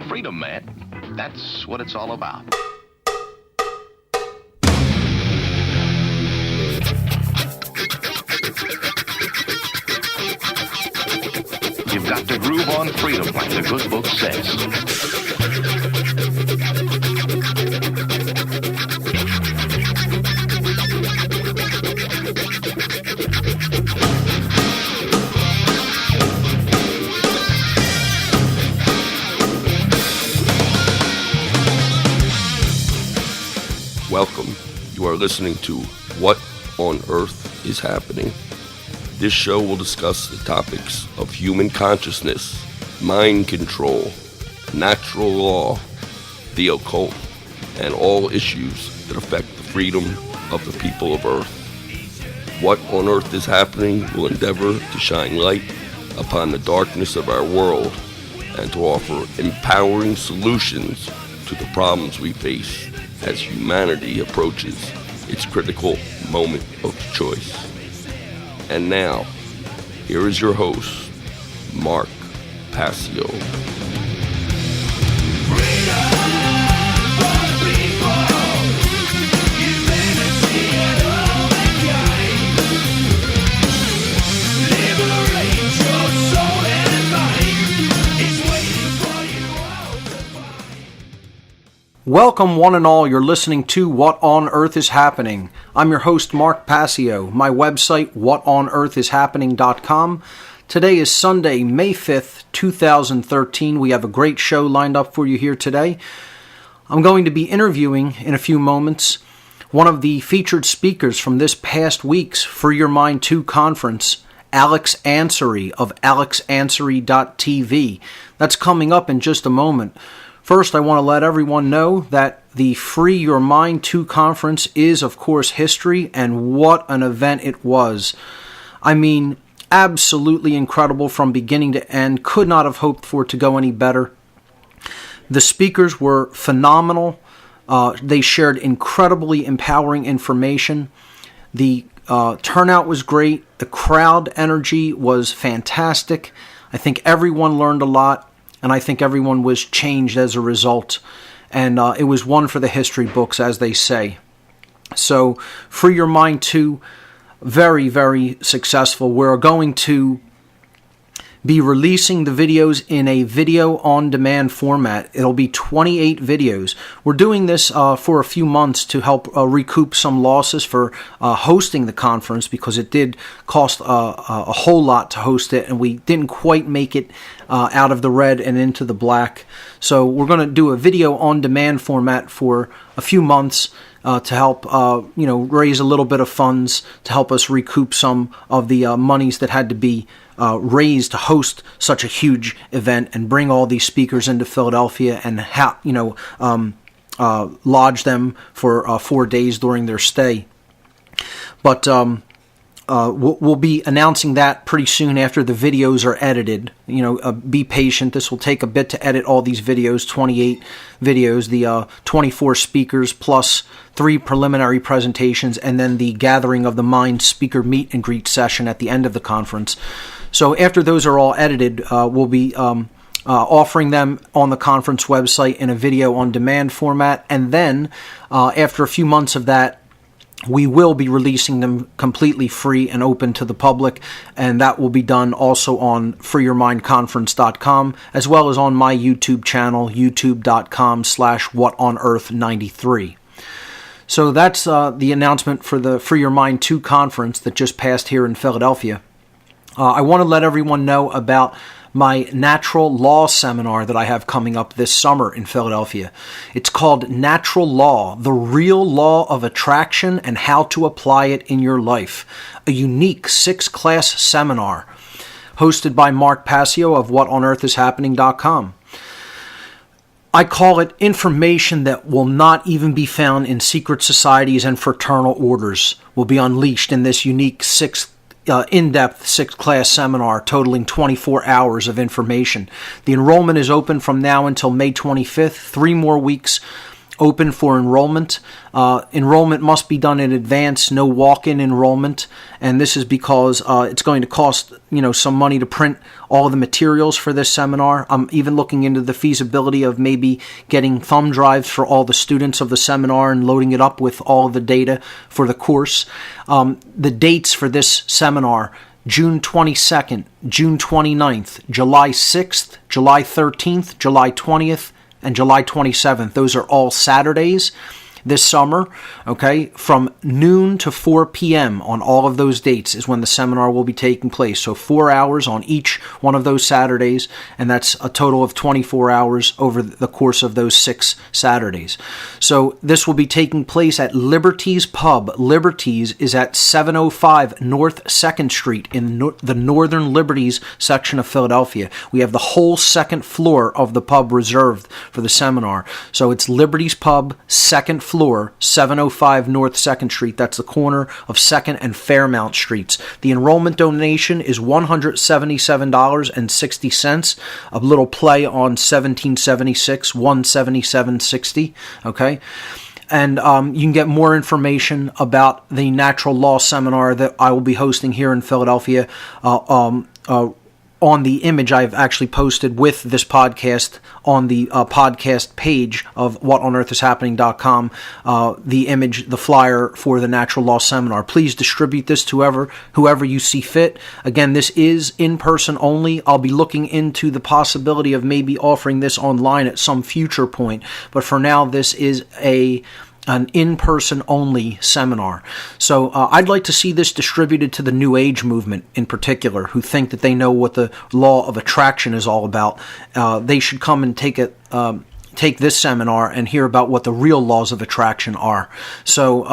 Freedom, man. That's what it's all about. You've got to groove on freedom, like the good book says. Welcome. You are listening to What on Earth is Happening. This show will discuss the topics of human consciousness, mind control, natural law, the occult, and all issues that affect the freedom of the people of Earth. What on Earth is Happening will endeavor to shine light upon the darkness of our world and to offer empowering solutions to the problems we face as humanity approaches its critical moment of choice. And now, here is your host, Mark Passio. Welcome one and all, you're listening to What on Earth is Happening. I'm your host Mark Passio, my website whatonearthishappening.com. Today is Sunday, May 5th, 2013. We have a great show lined up for you here today. I'm going to be interviewing in a few moments one of the featured speakers from this past week's Free Your Mind 2 conference, Alex Ansary of alexansary.tv. That's coming up in just a moment. First, I want to let everyone know that the Free Your Mind 2 conference is, of course, history, and what an event it was. I mean, absolutely incredible from beginning to end. Could not have hoped for it to go any better. The speakers were phenomenal. They shared incredibly empowering information. The turnout was great. The crowd energy was fantastic. I think everyone learned a lot. And I think everyone was changed as a result. And it was one for the history books, as they say. So, Free Your Mind 2, very, very successful. We're going to be releasing the videos in a video-on-demand format. It'll be 28 videos. We're doing this for a few months to help recoup some losses for hosting the conference, because it did cost a whole lot to host it, and we didn't quite make it out of the red and into the black. So we're going to do a video-on-demand format for a few months to help raise a little bit of funds to help us recoup some of the monies that had to be raised to host such a huge event and bring all these speakers into Philadelphia and lodge them for 4 days during their stay. But we'll be announcing that pretty soon after the videos are edited. Be patient. This will take a bit to edit all these videos, 28 videos, the 24 speakers plus 3 preliminary presentations, and then the Gathering of the Mind speaker meet and greet session at the end of the conference. So after those are all edited, we'll be offering them on the conference website in a video-on-demand format. And then after a few months of that, we will be releasing them completely free and open to the public, and that will be done also on freeyourmindconference.com, as well as on my YouTube channel, youtube.com/whatonearth93. So that's the announcement for the Free Your Mind 2 conference that just passed here in Philadelphia. I want to let everyone know about my natural law seminar that I have coming up this summer in Philadelphia. It's called Natural Law, the Real Law of Attraction and How to Apply It in Your Life, a unique 6-class seminar hosted by Mark Passio of whatonearthishappening.com. I call it information that will not even be found in secret societies and fraternal orders will be unleashed in this unique in-depth 6-class seminar totaling 24 hours of information. The enrollment is open from now until May 25th, 3 more weeks. open for enrollment. Enrollment must be done in advance, no walk-in enrollment, and this is because it's going to cost some money to print all the materials for this seminar. I'm even looking into the feasibility of maybe getting thumb drives for all the students of the seminar and loading it up with all the data for the course. The dates for this seminar: June 22nd, June 29th, July 6th, July 13th, July 20th, and July 27th. Those are all Saturdays this summer, okay? From noon to 4 p.m. on all of those dates is when the seminar will be taking place. So 4 hours on each one of those Saturdays, and that's a total of 24 hours over the course of those 6 Saturdays. So this will be taking place at Liberty's Pub. Liberty's is at 705 North 2nd Street in the Northern Liberties section of Philadelphia. We have the whole second floor of the pub reserved for the seminar. So it's Liberty's Pub, second floor, 705 North 2nd Street. That's the corner of 2nd and Fairmount Streets. The enrollment donation is $177.60, a little play on 1776, $177.60, okay? And you can get more information about the natural law seminar that I will be hosting here in Philadelphia on the image I've actually posted with this podcast on the podcast page of whatonearthishappening.com, the image, the flyer for the natural law seminar. Please distribute this to whoever you see fit. Again, this is in person only. I'll be looking into the possibility of maybe offering this online at some future point, but for now, this is an in-person only seminar. So I'd like to see this distributed to the New Age movement in particular, who think that they know what the law of attraction is all about. They should come and take this seminar and hear about what the real laws of attraction are. So,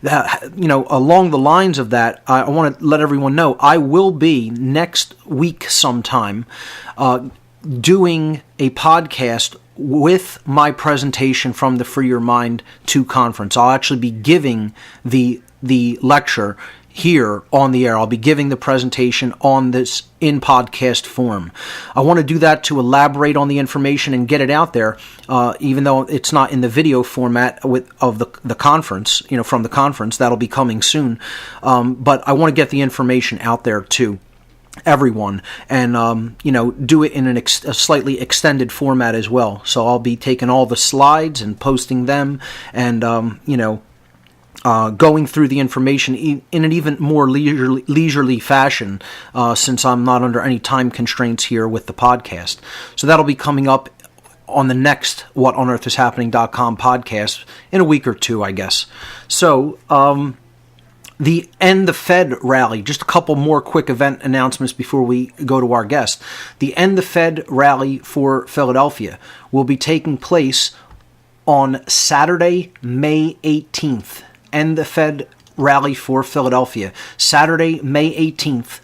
along the lines of that, I want to let everyone know I will be next week sometime doing a podcast with my presentation from the Free Your Mind 2 conference. I'll actually be giving the lecture here on the air. I'll be giving the presentation on this in podcast form. I want to do that to elaborate on the information and get it out there, even though it's not in the video format of the conference, from the conference. That'll be coming soon. But I want to get the information out there too. Everyone, and do it in a slightly extended format as well. So I'll be taking all the slides and posting them, and going through the information in an even more leisurely fashion, since I'm not under any time constraints here with the podcast. So that'll be coming up on the next whatonearthishappening.com podcast in a week or two, I guess. So the End the Fed rally, just a couple more quick event announcements before we go to our guest. The End the Fed rally for Philadelphia will be taking place on Saturday, May 18th. End the Fed rally for Philadelphia, Saturday, May 18th,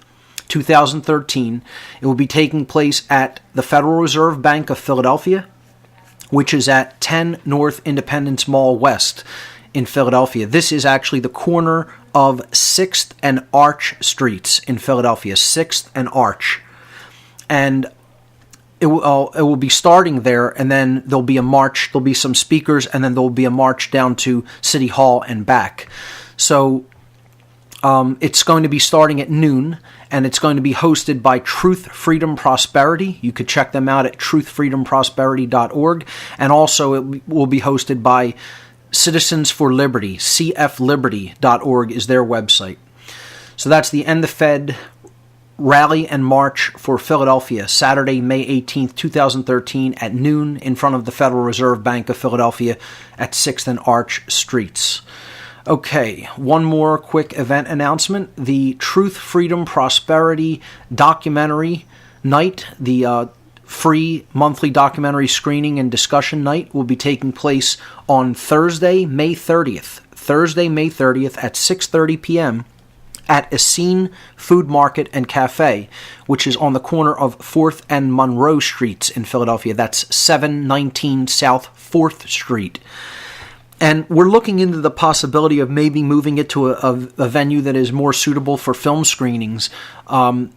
2013. It will be taking place at the Federal Reserve Bank of Philadelphia, which is at 10 North Independence Mall West in Philadelphia. This is actually the corner of 6th and Arch Streets in Philadelphia, 6th and Arch. And it will be starting there, and then there'll be a march, there'll be some speakers, and then there'll be a march down to City Hall and back. So it's going to be starting at noon, and it's going to be hosted by Truth, Freedom, Prosperity. You could check them out at truthfreedomprosperity.org. And also it will be hosted by Citizens for Liberty, cfliberty.org is their website. So that's the End the Fed rally and march for Philadelphia, Saturday, May 18th, 2013 at noon in front of the Federal Reserve Bank of Philadelphia at 6th and Arch Streets. Okay, one more quick event announcement. The Truth, Freedom, Prosperity documentary night, the free monthly documentary screening and discussion night, will be taking place on Thursday, May 30th. Thursday, May 30th at 6:30 p.m. at Essene Food Market and Cafe, which is on the corner of 4th and Monroe Streets in Philadelphia. That's 719 South 4th Street. And we're looking into the possibility of maybe moving it to a venue that is more suitable for film screenings,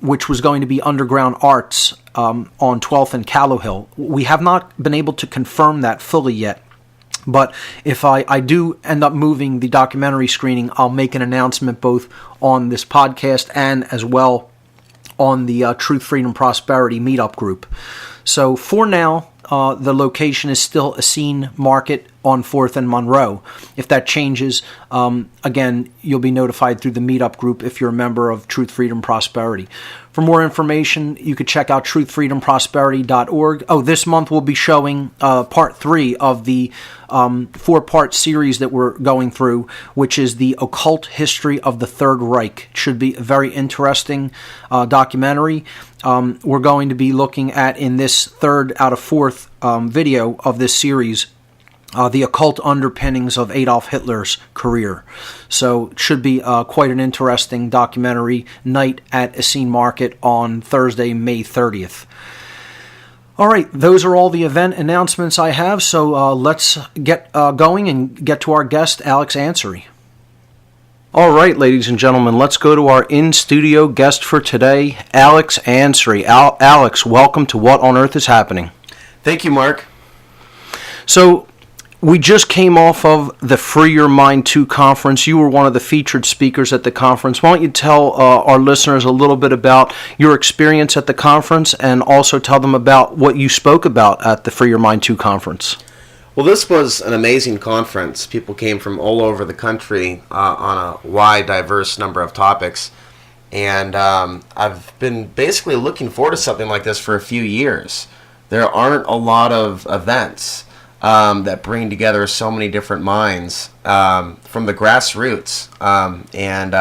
which was going to be Underground Arts on 12th and Callowhill. We have not been able to confirm that fully yet, But if I do end up moving the documentary screening, I'll make an announcement both on this podcast and as well on the Truth, Freedom, Prosperity meetup group. So for now, the location is still Essene Market on 4th and Monroe. If that changes, again, you'll be notified through the meetup group if you're a member of Truth, Freedom, Prosperity. For more information, you could check out truthfreedomprosperity.org. Oh, this month we'll be showing part 3 of the 4-part series that we're going through, which is the occult history of the Third Reich. It should be a very interesting documentary. We're going to be looking at, in this 3rd out of 4th video of this series, the occult underpinnings of Adolf Hitler's career. So it should be quite an interesting documentary night at Essene Market on Thursday, May 30th. All right, those are all the event announcements I have, so let's get going and get to our guest, Alex Ansary. All right, ladies and gentlemen, let's go to our in-studio guest for today, Alex Ansary. Alex, welcome to What on Earth is Happening. Thank you, Mark. So, we just came off of the Free Your Mind 2 conference. You were one of the featured speakers at the conference. Why don't you tell our listeners a little bit about your experience at the conference and also tell them about what you spoke about at the Free Your Mind 2 conference? Well, this was an amazing conference. People came from all over the country on a wide, diverse number of topics. And I've been basically looking forward to something like this for a few years. There aren't a lot of events that bring together so many different minds from the grassroots. And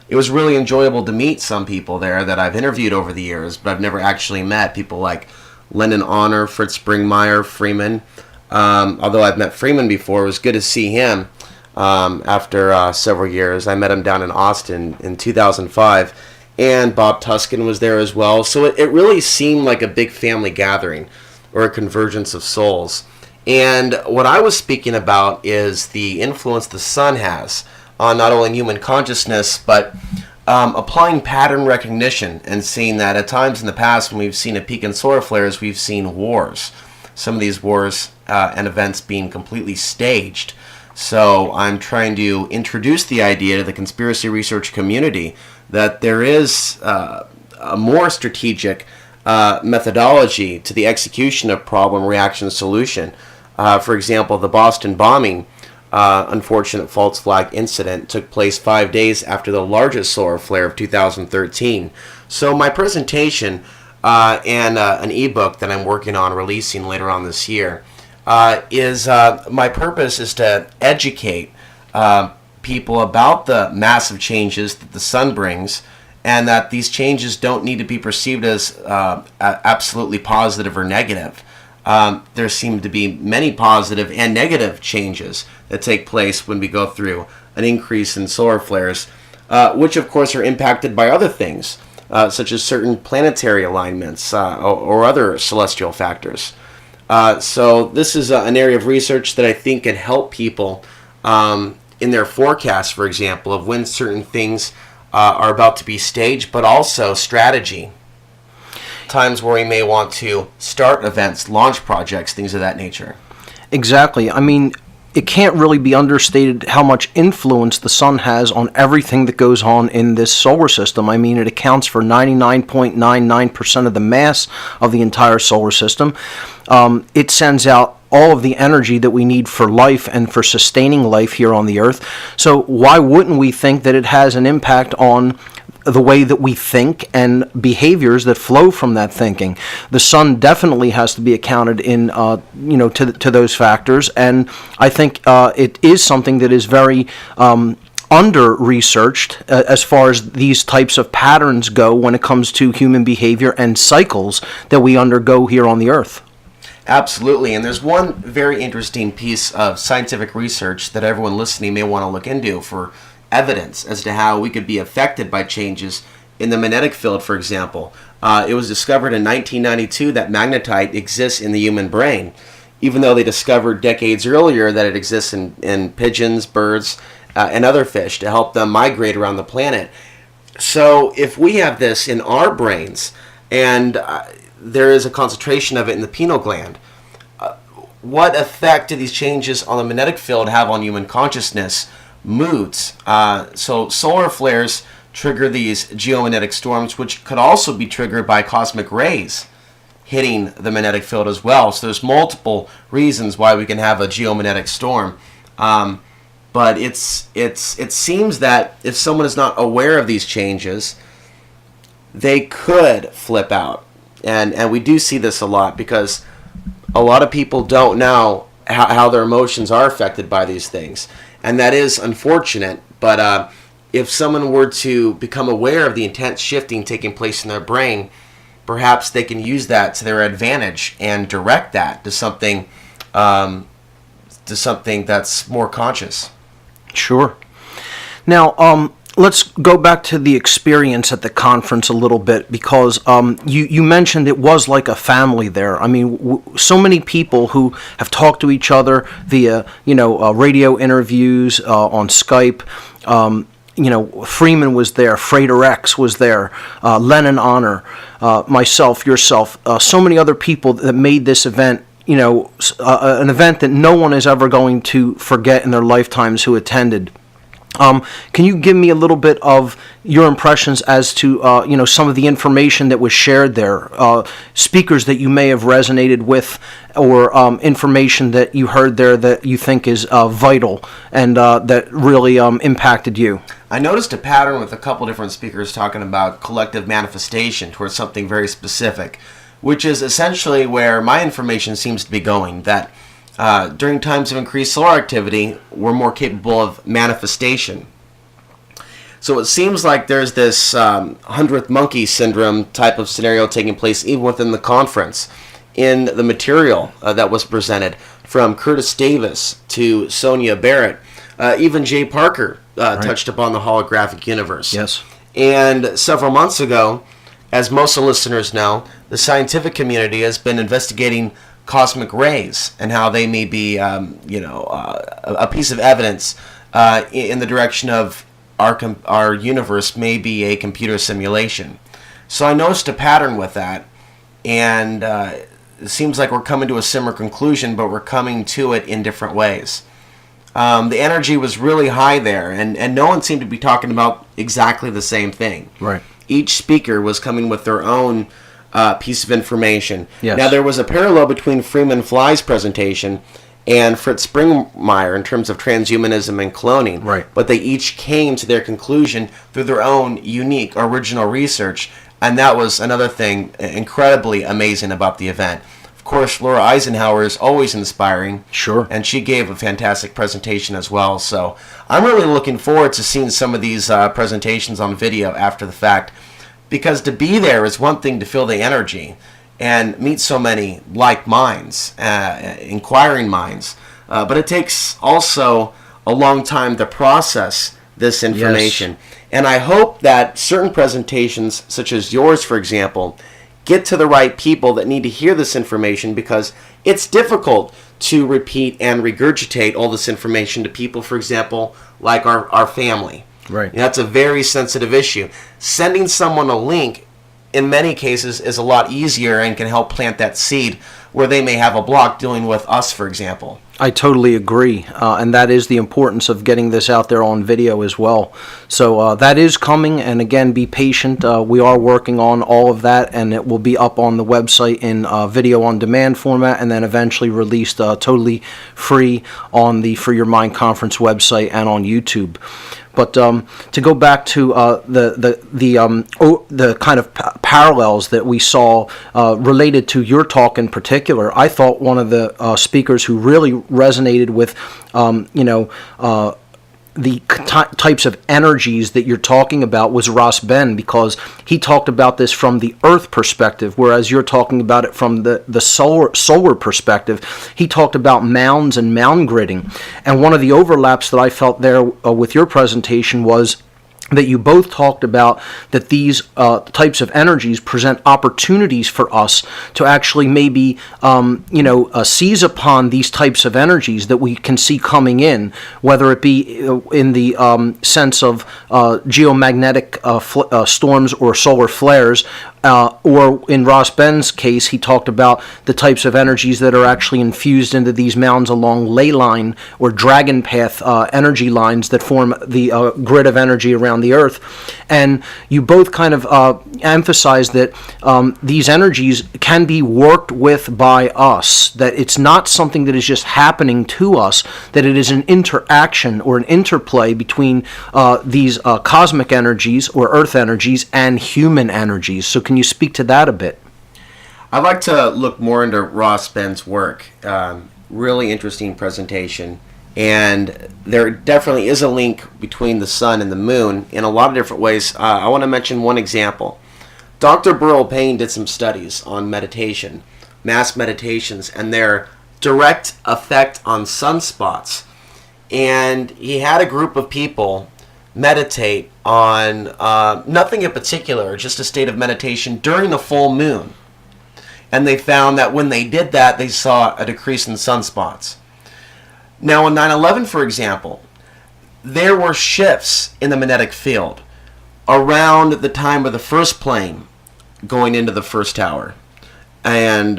it was really enjoyable to meet some people there that I've interviewed over the years, but I've never actually met. People like Lennon Honor, Fritz Springmeier, Freeman. Although I've met Freeman before, it was good to see him after several years. I met him down in Austin in 2005, and Bob Tuskin was there as well. So it really seemed like a big family gathering or a convergence of souls. And what I was speaking about is the influence the sun has on not only human consciousness, but applying pattern recognition and seeing that at times in the past when we've seen a peak in solar flares, we've seen wars. Some of these wars and events being completely staged. So I'm trying to introduce the idea to the conspiracy research community that there is a more strategic methodology to the execution of problem, reaction, solution. For example, the Boston bombing, unfortunate false flag incident, took place 5 days after the largest solar flare of 2013. So my presentation and an ebook that I'm working on releasing later on this year is my purpose is to educate people about the massive changes that the sun brings, and that these changes don't need to be perceived as absolutely positive or negative. There seem to be many positive and negative changes that take place when we go through an increase in solar flares, which of course are impacted by other things, such as certain planetary alignments or other celestial factors. So this is an area of research that I think can help people in their forecasts, for example, of when certain things are about to be staged, but also strategy. Times where we may want to start events, launch projects, things of that nature. Exactly. I mean, it can't really be understated how much influence the sun has on everything that goes on in this solar system. I mean, it accounts for 99.99% of the mass of the entire solar system. It sends out all of the energy that we need for life and for sustaining life here on the Earth. So why wouldn't we think that it has an impact on the way that we think and behaviors that flow from that thinking? The sun definitely has to be accounted in, to those factors, and I think it is something that is very under-researched as far as these types of patterns go when it comes to human behavior and cycles that we undergo here on the Earth. Absolutely, and there's one very interesting piece of scientific research that everyone listening may want to look into for evidence as to how we could be affected by changes in the magnetic field, for example. It was discovered in 1992 that magnetite exists in the human brain, even though they discovered decades earlier that it exists in pigeons, birds, and other fish to help them migrate around the planet. So if we have this in our brains, and there is a concentration of it in the pineal gland, what effect do these changes on the magnetic field have on human consciousness, moods? So solar flares trigger these geomagnetic storms, which could also be triggered by cosmic rays hitting the magnetic field as well. So there's multiple reasons why we can have a geomagnetic storm. But it seems that if someone is not aware of these changes, they could flip out. And we do see this a lot because a lot of people don't know how their emotions are affected by these things. And that is unfortunate. But if someone were to become aware of the intense shifting taking place in their brain, perhaps they can use that to their advantage and direct that to something that's more conscious. Sure. Now, let's go back to the experience at the conference a little bit, because you mentioned it was like a family there. I mean, so many people who have talked to each other via, radio interviews, on Skype. Freeman was there, Frater X was there, Lennon Honor, myself, yourself, so many other people that made this event, an event that no one is ever going to forget in their lifetimes who attended. Can you give me a little bit of your impressions as to, some of the information that was shared there, speakers that you may have resonated with, or information that you heard there that you think is vital and that really impacted you? I noticed a pattern with a couple different speakers talking about collective manifestation towards something very specific, which is essentially where my information seems to be going, that during times of increased solar activity, we're more capable of manifestation. So it seems like there's this 100th monkey syndrome type of scenario taking place even within the conference in the material that was presented, from Curtis Davis to Sonia Barrett. Even Jay Parker touched upon the holographic universe. Yes. And several months ago, as most of the listeners know, the scientific community has been investigating cosmic rays and how they may be, a piece of evidence in the direction of our universe may be a computer simulation. So I noticed a pattern with that, and it seems like we're coming to a similar conclusion, but we're coming to it in different ways. The energy was really high there, and no one seemed to be talking about exactly the same thing. Right. Each speaker was coming with their own piece of information. Yes. Now, there was a parallel between Freeman Fly's presentation and Fritz Springmeier in terms of transhumanism and cloning. Right. But they each came to their conclusion through their own unique, original research, and that was another thing incredibly amazing about the event. Of course, Laura Eisenhower is always inspiring. Sure. And she gave a fantastic presentation as well. So I'm really looking forward to seeing some of these presentations on video after the fact, because to be there is one thing, to feel the energy and meet so many like minds, inquiring minds. But it takes also a long time to process this information. Yes. And I hope that certain presentations, such as yours, for example, get to the right people that need to hear this information, because it's difficult to repeat and regurgitate all this information to people, for example, like our family. Right. That's a very sensitive issue. Sending someone a link, in many cases, is a lot easier and can help plant that seed where they may have a block dealing with us, for example. I totally agree, and that is the importance of getting this out there on video as well. So that is coming, and again, be patient. We are working on all of that, and it will be up on the website in video on demand format, and then eventually released totally free on the For Your Mind Conference website and on YouTube. But to go back to the kind of parallels that we saw related to your talk in particular, I thought one of the speakers who really resonated with, the types of energies that you're talking about was Ross Ben, because he talked about this from the Earth perspective, whereas you're talking about it from the solar perspective. He talked about mounds and mound gridding. And one of the overlaps that I felt there with your presentation was that you both talked about that these types of energies present opportunities for us to actually maybe seize upon these types of energies that we can see coming in, whether it be in the sense of geomagnetic storms or solar flares, or in Ross Ben's case, he talked about the types of energies that are actually infused into these mounds along ley line or dragon path energy lines that form the grid of energy around the Earth. And you both kind of emphasize that these energies can be worked with by us, that it's not something that is just happening to us, that it is an interaction or an interplay between these cosmic energies or Earth energies and human energies. So can you speak to that a bit? I'd like to look more into Ross Ben's work. Really interesting presentation. And there definitely is a link between the sun and the moon in a lot of different ways. I want to mention one example. Dr. Burl Payne did some studies on meditation, mass meditations, and their direct effect on sunspots. And he had a group of people meditate on nothing in particular, just a state of meditation during the full moon. And they found that when they did that, they saw a decrease in sunspots. Now, on 9/11, for example, there were shifts in the magnetic field around the time of the first plane going into the first tower, and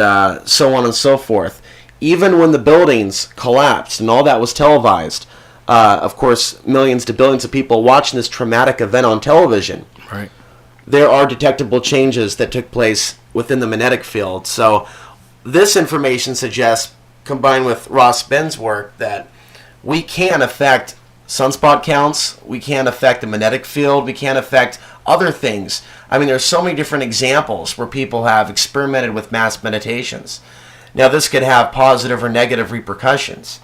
so on and so forth. Even when the buildings collapsed and all that was televised, of course, millions to billions of people watching this traumatic event on television. Right. There are detectable changes that took place within the magnetic field. So this information suggests, combined with Ross Ben's work, that we can affect sunspot counts, we can affect the magnetic field, we can affect other things. I mean, there's so many different examples where people have experimented with mass meditations. Now, this could have positive or negative repercussions.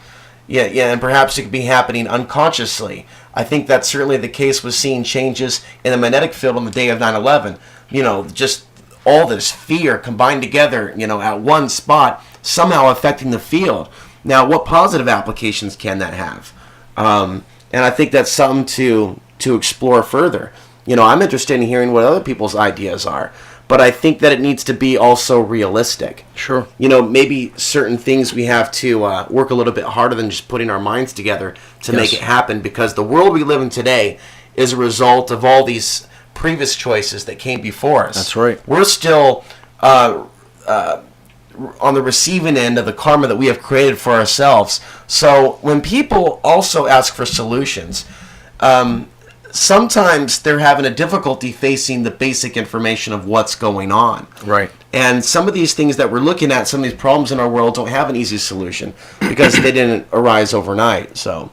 Yeah, and perhaps it could be happening unconsciously. I think that's certainly the case with seeing changes in the magnetic field on the day of 9/11. Just all this fear combined together, at one spot, somehow affecting the field. Now, what positive applications can that have? And I think that's something to explore further. I'm interested in hearing what other people's ideas are. But I think that it needs to be also realistic. Sure. Maybe certain things we have to work a little bit harder than just putting our minds together to make it happen, because the world we live in today is a result of all these previous choices that came before us. That's right. We're still on the receiving end of the karma that we have created for ourselves. So when people also ask for solutions, sometimes they're having a difficulty facing the basic information of what's going on. Right. And some of these things that we're looking at, some of these problems in our world, don't have an easy solution because they didn't arise overnight. So.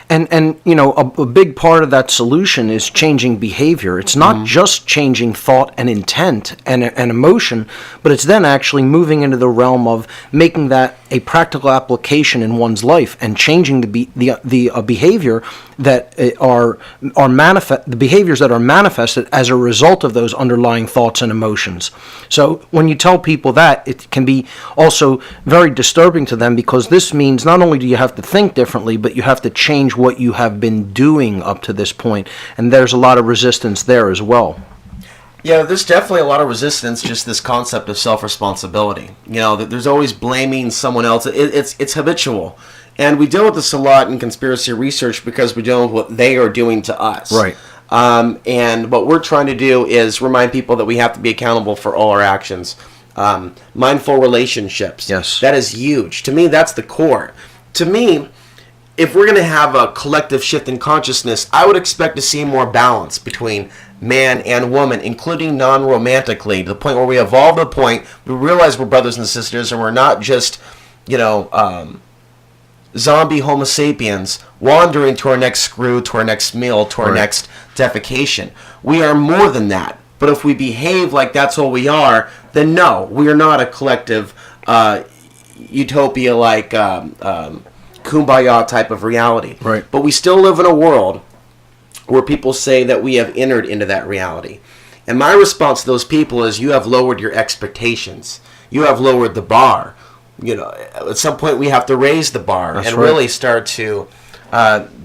And a big part of that solution is changing behavior. It's not just changing thought and intent and emotion, but it's then actually moving into the realm of making that a practical application in one's life and changing the behavior that are manifest, the behaviors that are manifested as a result of those underlying thoughts and emotions. So when you tell people that, it can be also very disturbing to them, because this means not only do you have to think differently, but you have to change what you have been doing up to this point, and there's a lot of resistance there as well. Yeah, there's definitely a lot of resistance, just this concept of self-responsibility. There's always blaming someone else. It's habitual. And we deal with this a lot in conspiracy research because we deal with what they are doing to us. Right. And what we're trying to do is remind people that we have to be accountable for all our actions. Mindful relationships. Yes. That is huge. To me, that's the core. To me, if we're going to have a collective shift in consciousness, I would expect to see more balance between man and woman, including non-romantically, to the point where we evolve to the point we realize we're brothers and sisters and we're not just, zombie homo sapiens wandering to our next screw, to our next meal, to our next defecation. We are more than that. But if we behave like that's all we are, then no, we are not a collective utopia like kumbaya type of reality. Right. But we still live in a world where people say that we have entered into that reality. And my response to those people is, you have lowered your expectations. You have lowered the bar. At some point we have to raise the bar. That's and right. really start to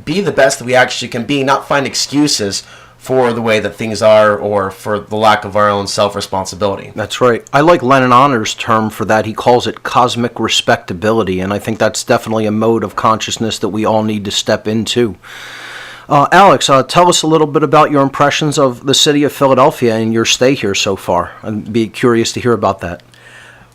be the best that we actually can be, not find excuses for the way that things are or for the lack of our own self-responsibility. That's right. I like Lennon Honor's term for that. He calls it cosmic respectability, and I think that's definitely a mode of consciousness that we all need to step into. Alex, tell us a little bit about your impressions of the city of Philadelphia and your stay here so far. I'd be curious to hear about that.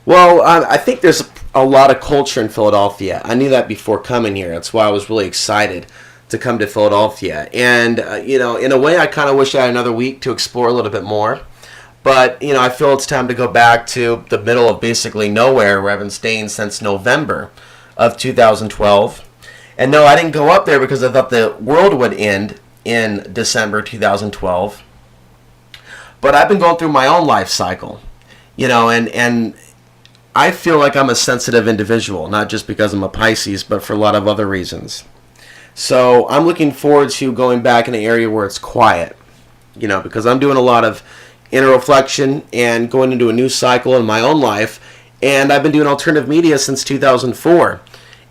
Well, I think there's a lot of culture in Philadelphia. I knew that before coming here. That's why I was really excited to come to Philadelphia. And, in a way, I kind of wish I had another week to explore a little bit more. But, I feel it's time to go back to the middle of basically nowhere where I've been staying since November of 2012. And no, I didn't go up there because I thought the world would end in December 2012. But I've been going through my own life cycle, and I feel like I'm a sensitive individual, not just because I'm a Pisces, but for a lot of other reasons. So I'm looking forward to going back in an area where it's quiet, because I'm doing a lot of inner reflection and going into a new cycle in my own life. And I've been doing alternative media since 2004.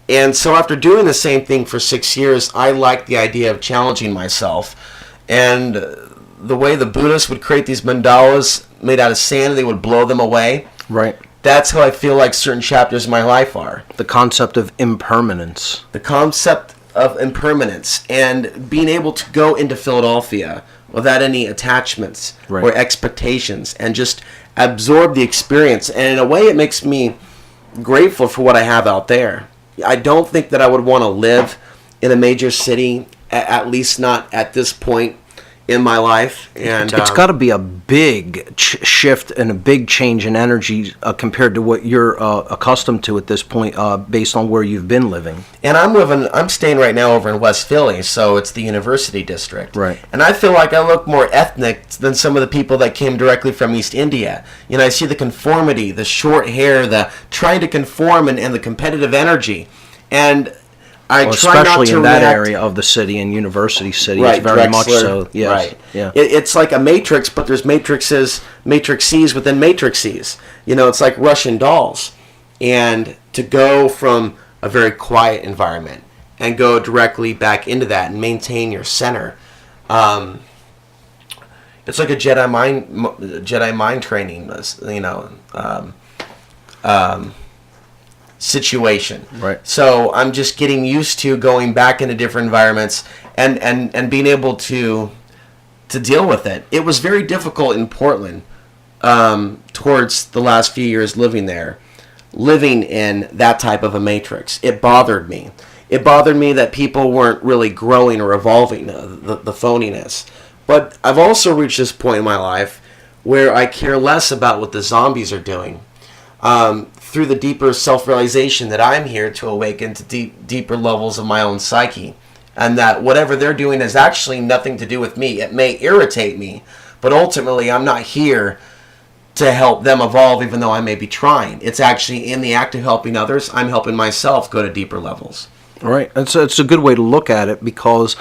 And so after doing the same thing for 6 years, I like the idea of challenging myself. And the way the Buddhists would create these mandalas made out of sand, they would blow them away. Right. That's how I feel like certain chapters of my life are. The concept of impermanence. The concept of impermanence and being able to go into Philadelphia without any attachments or expectations and just absorb the experience. And in a way, it makes me grateful for what I have out there. I don't think that I would want to live in a major city, at least not at this point in my life. And it's got to be a big shift and a big change in energy compared to what you're accustomed to at this point, based on where you've been living. And I'm staying right now over in West Philly, so it's the University District. Right. And I feel like I look more ethnic than some of the people that came directly from East India. I see the conformity, the short hair, the trying to conform, and the competitive energy. And I try not especially to in that react, area of the city and University City, right, it's very Drexler, much so. Yes. Right. Yeah. It's like a matrix, but there's matrices within matrices. It's like Russian dolls. And to go from a very quiet environment and go directly back into that and maintain your center, it's like a Jedi mind training, situation. Right. So I'm just getting used to going back into different environments and being able to deal with it. It was very difficult in Portland towards the last few years living there, living in that type of a matrix. It bothered me. It bothered me that people weren't really growing or evolving, the phoniness. But I've also reached this point in my life where I care less about what the zombies are doing. Through the deeper self-realization that I'm here to awaken to deeper levels of my own psyche. And that whatever they're doing has actually nothing to do with me. It may irritate me, but ultimately I'm not here to help them evolve, even though I may be trying. It's actually in the act of helping others, I'm helping myself go to deeper levels. Right. It's a good way to look at it because,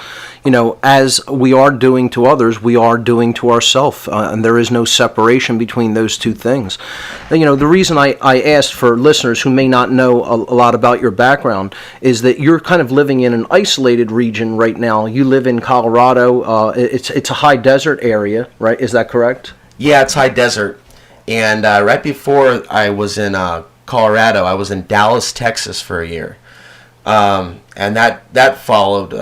as we are doing to others, we are doing to ourselves, and there is no separation between those two things. The reason I asked for listeners who may not know a lot about your background is that you're kind of living in an isolated region right now. You live in Colorado. It's a high desert area, right? Is that correct? Yeah, it's high desert. And right before I was in Colorado, I was in Dallas, Texas for a year. And that followed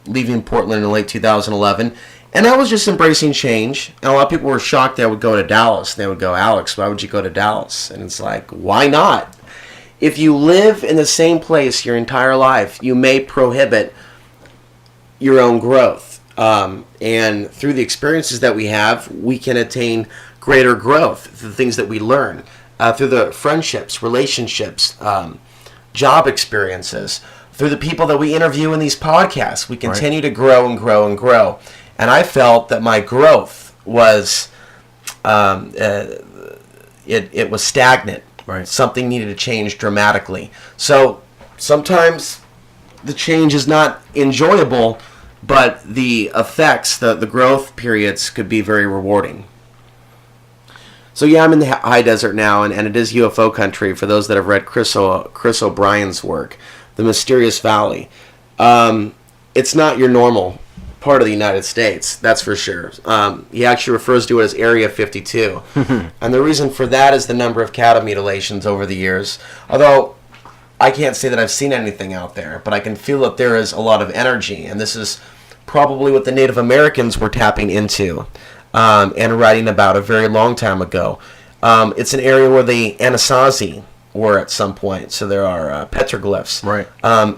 leaving Portland in late 2011. And I was just embracing change. And a lot of people were shocked that I would go to Dallas. They would go, Alex, why would you go to Dallas? And it's like, why not? If you live in the same place your entire life, you may prohibit your own growth. And through the experiences that we have, we can attain greater growth through the things that we learn, through the friendships, relationships, job experiences, through the people that we interview in these podcasts. We continue to grow and grow and grow. And I felt that my growth was, it was stagnant. Right. Something needed to change dramatically. So sometimes the change is not enjoyable, but the effects, the growth periods could be very rewarding. So yeah, I'm in the high desert now, and it is UFO country for those that have read Chris O'Brien's work, The Mysterious Valley. it's not your normal part of the United States, that's for sure. He actually refers to it as Area 52. And the reason for that is the number of cattle mutilations over the years. Although I can't say that I've seen anything out there, but I can feel that there is a lot of energy, and this is probably what the Native Americans were tapping into and writing about a very long time ago. It's an area where the Anasazi were at some point, so there are petroglyphs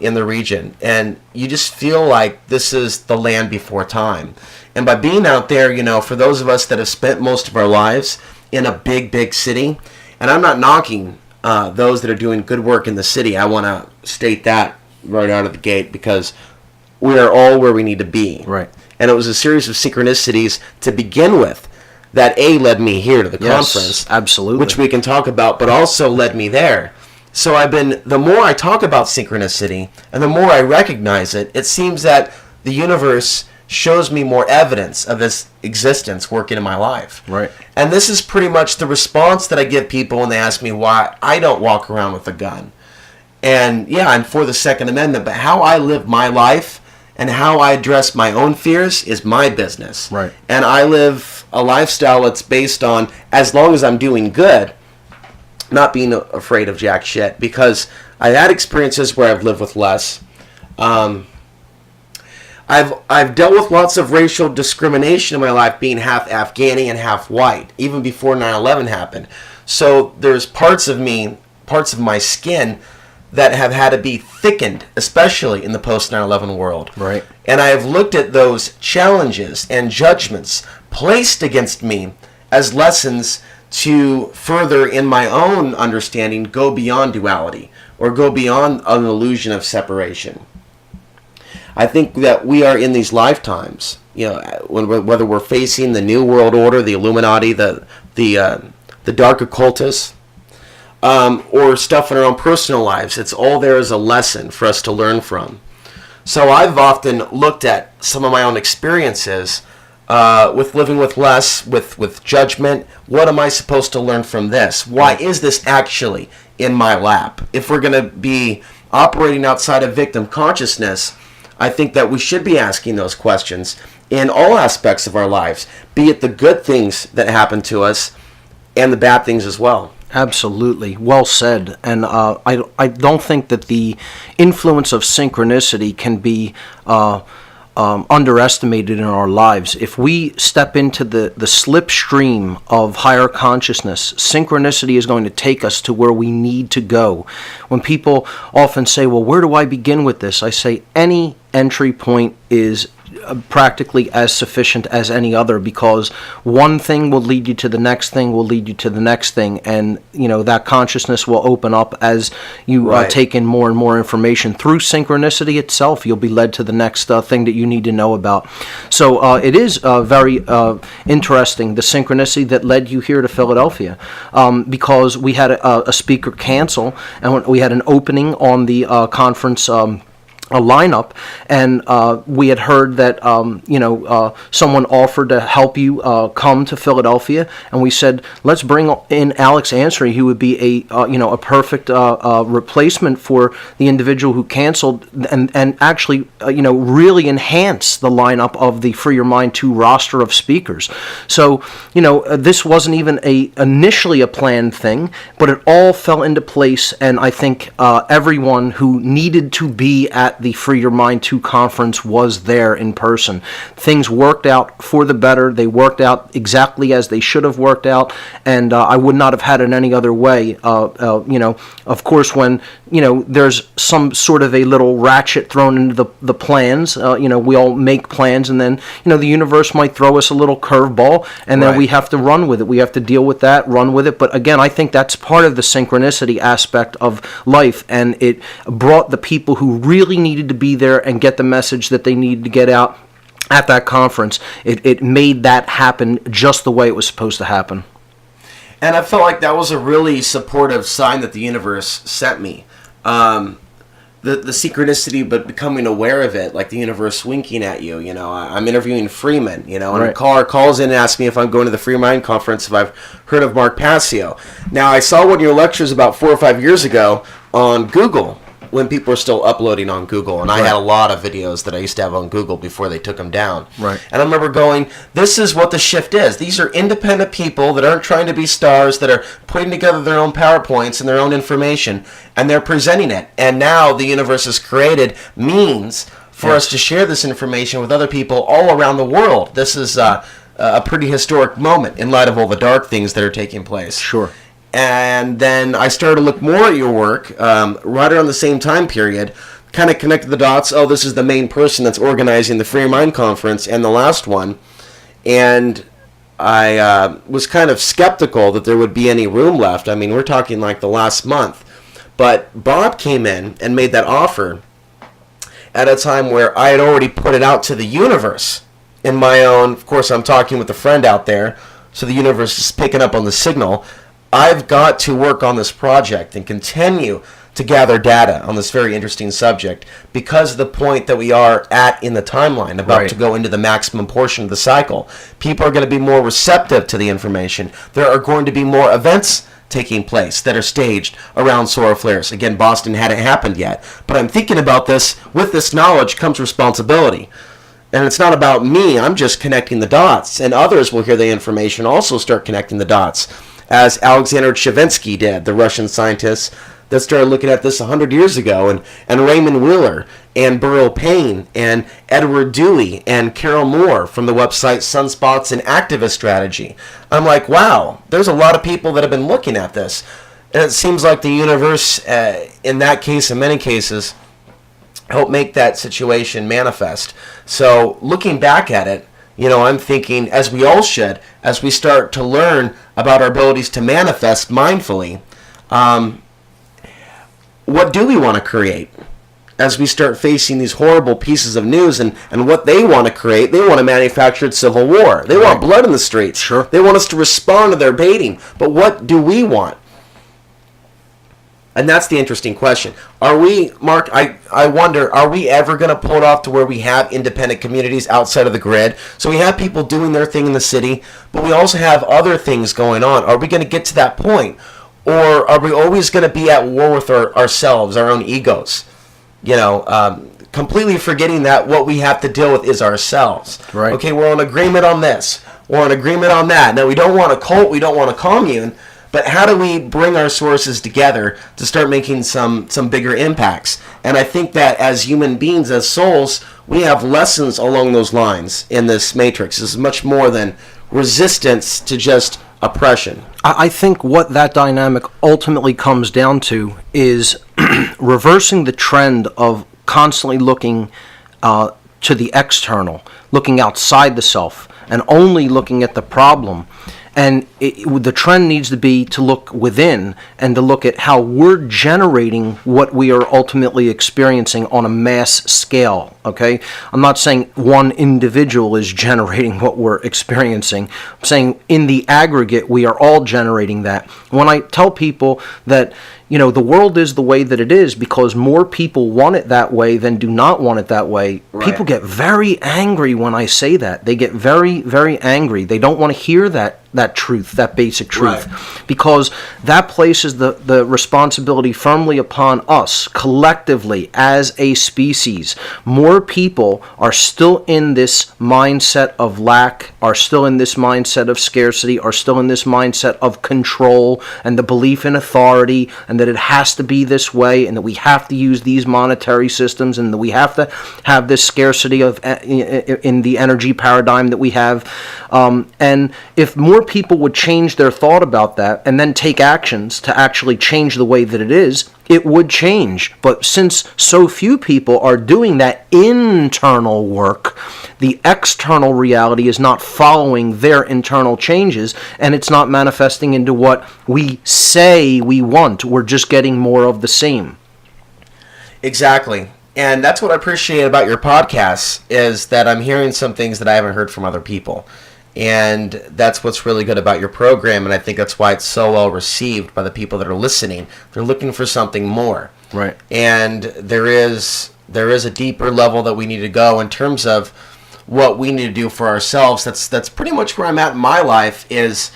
in the region, and you just feel like this is the land before time. And by being out there, you know, for those of us that have spent most of our lives in a big city, and I'm not knocking those that are doing good work in the city, I want to state that right out of the gate, because we are all where we need to be. Right. And it was a series of synchronicities to begin with that led me here to the conference. Absolutely. Which we can talk about, but also led me there. So the more I talk about synchronicity and the more I recognize it, it seems that the universe shows me more evidence of this existence working in my life. Right. And this is pretty much the response that I give people when they ask me why I don't walk around with a gun. And yeah, I'm for the Second Amendment, but how I live my life and how I address my own fears is my business. Right. And I live a lifestyle that's based on, as long as I'm doing good, not being afraid of jack shit. Because I've had experiences where I've lived with less. I've dealt with lots of racial discrimination in my life, being half Afghani and half white, even before 9/11 happened. So there's parts of me, parts of my skin, that have had to be thickened, especially in the post-9/11 world. Right. And I have looked at those challenges and judgments placed against me as lessons to further, in my own understanding, go beyond duality or go beyond an illusion of separation. I think that we are in these lifetimes, you know, whether we're facing the New World Order, the Illuminati, the dark occultists, or stuff in our own personal lives. It's all there as a lesson for us to learn from. So I've often looked at some of my own experiences with living with less, with judgment. What am I supposed to learn from this? Why is this actually in my lap? If we're going to be operating outside of victim consciousness, I think that we should be asking those questions in all aspects of our lives, be it the good things that happen to us and the bad things as well. Absolutely. Well said. And I don't think that the influence of synchronicity can be underestimated in our lives. If we step into the slipstream of higher consciousness, synchronicity is going to take us to where we need to go. When people often say, well, where do I begin with this? I say any entry point is practically as sufficient as any other, because one thing will lead you to the next thing, will lead you to the next thing, and you know that consciousness will open up as you take in more and more information. Through synchronicity itself, you'll be led to the next thing that you need to know about. So it is very interesting, the synchronicity that led you here to Philadelphia, because we had a speaker cancel, and we had an opening on the conference a lineup, and we had heard that someone offered to help you come to Philadelphia, and we said, let's bring in Alex Ansary, who would be a perfect replacement for the individual who canceled, and actually really enhance the lineup of the Free Your Mind 2 roster of speakers. So this wasn't even initially a planned thing, but it all fell into place, and I think everyone who needed to be at the Free Your Mind 2 conference was there in person. Things worked out for the better. They worked out exactly as they should have worked out, and I would not have had it any other way. Of course, when there's some sort of a little ratchet thrown into the plans, we all make plans, and then the universe might throw us a little curveball, and then we have to run with it. We have to deal with that, run with it. But again, I think that's part of the synchronicity aspect of life, and it brought the people who really needed to be there and get the message that they needed to get out at that conference. It made that happen just the way it was supposed to happen. And I felt like that was a really supportive sign that the universe sent me. The synchronicity, but becoming aware of it, like the universe winking at you. I'm interviewing Freeman, and a caller calls in and asks me if I'm going to the Free Mind Conference, if I've heard of Mark Passio. Now, I saw one of your lectures about 4 or 5 years ago on Google, when people were still uploading on Google, and I had a lot of videos that I used to have on Google before they took them down. Right. And I remember going, this is what the shift is. These are independent people that aren't trying to be stars, that are putting together their own PowerPoints and their own information, and they're presenting it. And now the universe has created means for us to share this information with other people all around the world. This is a pretty historic moment in light of all the dark things that are taking place. Sure. And then I started to look more at your work right around the same time period, kind of connected the dots. Oh, this is the main person that's organizing the Free Your Mind Conference and the last one. And I was kind of skeptical that there would be any room left. I mean, we're talking like the last month. But Bob came in and made that offer at a time where I had already put it out to the universe in my own. Of course, I'm talking with a friend out there, so the universe is picking up on the signal. I've got to work on this project and continue to gather data on this very interesting subject because of the point that we are at in the timeline, about to go into the maximum portion of the cycle. People are going to be more receptive to the information. There are going to be more events taking place that are staged around solar flares. Again, Boston hadn't happened yet, but I'm thinking about this. With this knowledge comes responsibility. And it's not about me. I'm just connecting the dots, and others will hear the information, also start connecting the dots, as Alexander Cherinsky did, the Russian scientist that started looking at this 100 years ago, and Raymond Wheeler, and Burl Payne, and Edward Dewey, and Carol Moore from the website Sunspots and Activist Strategy. I'm like, wow, there's a lot of people that have been looking at this. And it seems like the universe, in that case, in many cases, helped make that situation manifest. So looking back at it, I'm thinking, as we all should, as we start to learn about our abilities to manifest mindfully, what do we want to create? As we start facing these horrible pieces of news and what they want to create, they want a manufactured civil war. They want blood in the streets. Sure. They want us to respond to their baiting. But what do we want? And that's the interesting question. Are we, Mark, I wonder, are we ever going to pull it off to where we have independent communities outside of the grid? So we have people doing their thing in the city, but we also have other things going on. Are we going to get to that point? Or are we always going to be at war with ourselves, our own egos? Completely forgetting that what we have to deal with is ourselves. Right. Okay, we're on agreement on this. We're on agreement on that. Now, we don't want a cult. We don't want a commune. But how do we bring our sources together to start making some bigger impacts? And I think that as human beings, as souls, we have lessons along those lines in this matrix. It's much more than resistance to just oppression. I think what that dynamic ultimately comes down to is reversing the trend of constantly looking to the external, looking outside the self, and only looking at the problem. And the trend needs to be to look within and to look at how we're generating what we are ultimately experiencing on a mass scale, okay? I'm not saying one individual is generating what we're experiencing. I'm saying in the aggregate, we are all generating that. When I tell people that, the world is the way that it is because more people want it that way than do not want it that way, people get very angry when I say that. They get very, very angry. They don't want to hear that truth, that basic truth, because that places the responsibility firmly upon us collectively as a species. More people are still in this mindset of lack, are still in this mindset of scarcity, are still in this mindset of control and the belief in authority, and that it has to be this way, and that we have to use these monetary systems, and that we have to have this scarcity of in the energy paradigm that we have. And if more people would change their thought about that and then take actions to actually change the way that it is, it would change. But since so few people are doing that internal work, the external reality is not following their internal changes, and it's not manifesting into what we say we want. We're just getting more of the same. Exactly. And that's what I appreciate about your podcast, is that I'm hearing some things that I haven't heard from other people. And that's what's really good about your program, and I think that's why it's so well received by the people that are listening. They're looking for something more. Right. And there is a deeper level that we need to go in terms of what we need to do for ourselves. That's pretty much where I'm at in my life. Is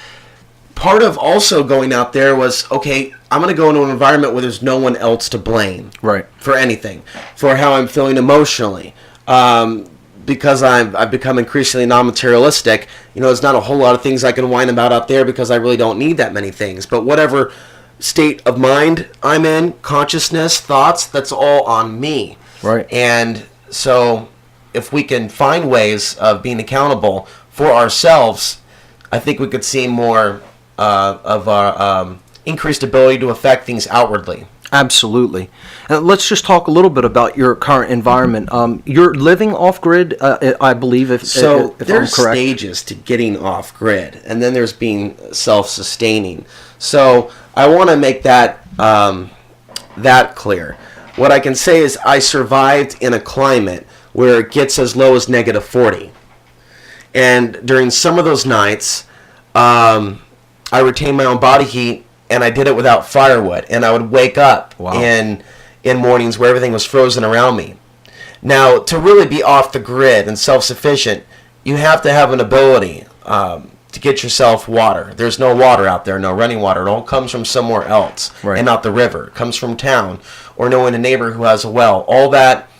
part of also going out there was, okay, I'm going to go into an environment where there's no one else to blame Right. for anything, for how I'm feeling emotionally. Because I've become increasingly non-materialistic, there's not a whole lot of things I can whine about out there because I really don't need that many things. But whatever state of mind I'm in, consciousness, thoughts, that's all on me. Right. And so if we can find ways of being accountable for ourselves, I think we could see more of our increased ability to affect things outwardly. Absolutely. Let's just talk a little bit about your current environment. You're living off-grid, I believe, if I'm there's correct. stages to getting off-grid, and then there's being self-sustaining. So I want to make that that clear. What I can say is I survived in a climate where it gets as low as negative 40. And during some of those nights, I retained my own body heat, and I did it without firewood. And I would wake up in mornings where everything was frozen around me. Now, to really be off the grid and self-sufficient, you have to have an ability to get yourself water. There's no water out there, no running water. It all comes from somewhere else, Right. and not the river. It comes from town or knowing a neighbor who has a well. All that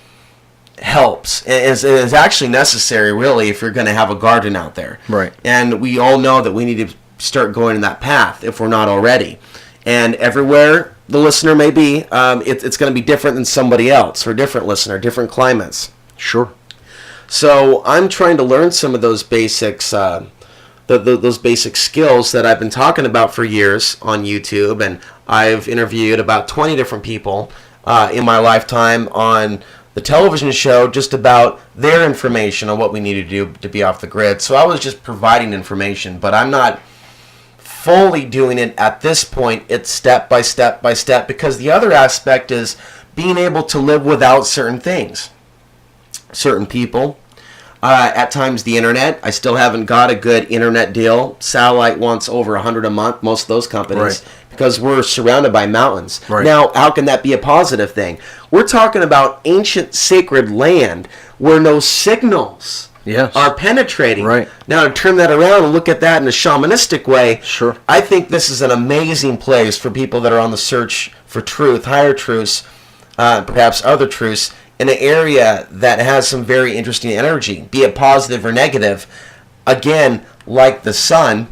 helps. It is actually necessary, really, if you're going to have a garden out there. Right. And we all know that we need to start going in that path if we're not already. And everywhere the listener may be, it's going to be different than somebody else, or different listener, different climates. Sure. So I'm trying to learn some of those basics, those basic skills that I've been talking about for years on YouTube, and I've interviewed about 20 different people in my lifetime on the television show just about their information on what we need to do to be off the grid. So I was just providing information, but I'm not fully doing it at this point. It's step by step by step, because the other aspect is being able to live without certain things, certain people. At times the internet. I still haven't got a good internet deal. Satellite wants over $100 a month, most of those companies, Right. because we're surrounded by mountains. Right. Now, how can that be a positive thing? We're talking about ancient sacred land where no signals Yes. are penetrating. Right. Now, to turn that around and look at that in a shamanistic way, Sure. I think this is an amazing place for people that are on the search for truth, higher truths, perhaps other truths, in an area that has some very interesting energy, be it positive or negative. Again, like the sun,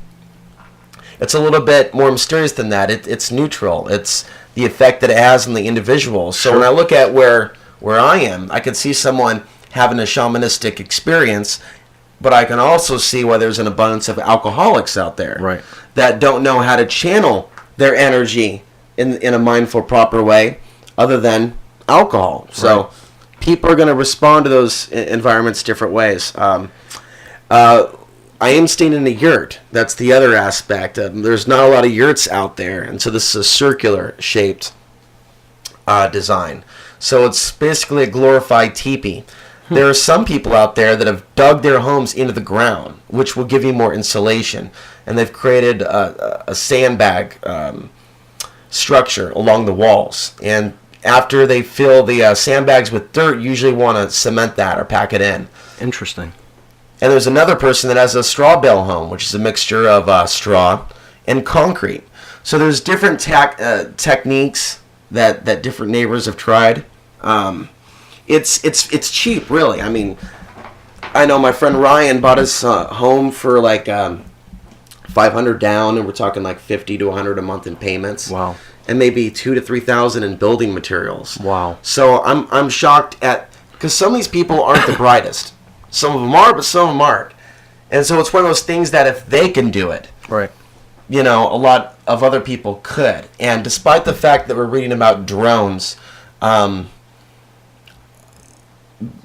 it's a little bit more mysterious than that. It's neutral. It's the effect that it has on the individual. So when I look at where I am, I can see someone having a shamanistic experience, but I can also see why there's an abundance of alcoholics out there, Right. that don't know how to channel their energy in a mindful, proper way other than alcohol. So Right. people are going to respond to those environments different ways. I am staying in a yurt. That's the other aspect. There's not a lot of yurts out there, and so this is a circular shaped design. So it's basically a glorified teepee. There are some people out there that have dug their homes into the ground, which will give you more insulation, and they've created a sandbag structure along the walls. And after they fill the sandbags with dirt, usually want to cement that or pack it in. Interesting. And there's another person that has a straw bale home, which is a mixture of straw and concrete. So there's different techniques that different neighbors have tried. It's cheap, really. I mean, I know my friend Ryan bought his home for like $500 down, and we're talking like $50 to $100 a month in payments. Wow. And maybe $2,000 to $3,000 in building materials. Wow. So I'm shocked because some of these people aren't the brightest. Some of them are, but some of them aren't. And so it's one of those things that if they can do it, Right. a lot of other people could. And despite the fact that we're reading about drones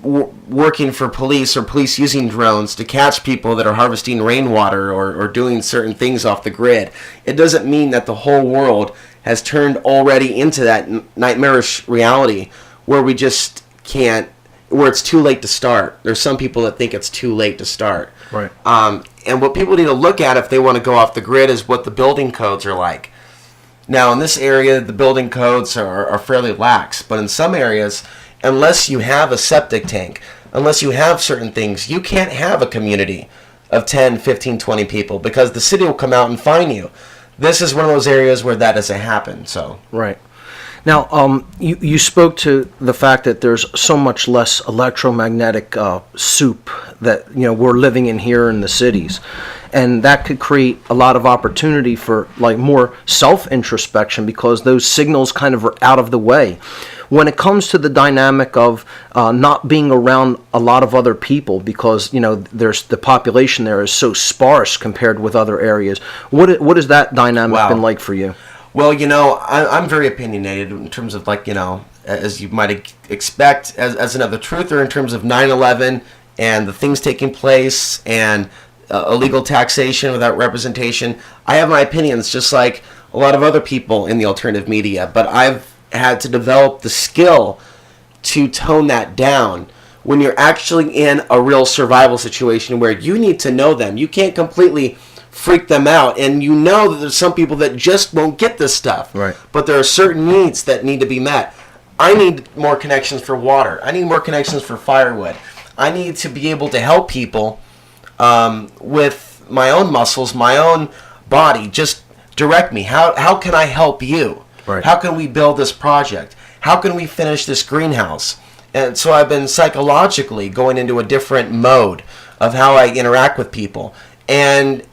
working for police, or police using drones to catch people that are harvesting rainwater or doing certain things off the grid, it doesn't mean that the whole world has turned already into that nightmarish reality where we just can't, where it's too late to start. There's some people that think it's too late to start. Right. And what people need to look at if they want to go off the grid is what the building codes are like. Now, in this area, the building codes are fairly lax, but in some areas, unless you have a septic tank, unless you have certain things, you can't have a community of 10, 15, 20 people, because the city will come out and fine you. this is one of those areas where that doesn't happen. So Right. Now, you spoke to the fact that there's so much less electromagnetic soup that we're living in here in the cities, and that could create a lot of opportunity for like more self-introspection because those signals kind of are out of the way. When it comes to the dynamic of not being around a lot of other people because there's the population there is so sparse compared with other areas, what has that dynamic been like for you? Well, I'm very opinionated in terms of as you might expect as another truther in terms of 9/11 and the things taking place and illegal taxation without representation. I have my opinions just like a lot of other people in the alternative media, but I've had to develop the skill to tone that down when you're actually in a real survival situation where you need to know them. You can't completely freak them out, and that there's some people that just won't get this stuff. Right. But there are certain needs that need to be met. I need more connections for water. I need more connections for firewood. I need to be able to help people with my own muscles, my own body. Just direct me. How can I help you? Right. How can we build this project? How can we finish this greenhouse? And so I've been psychologically going into a different mode of how I interact with people. And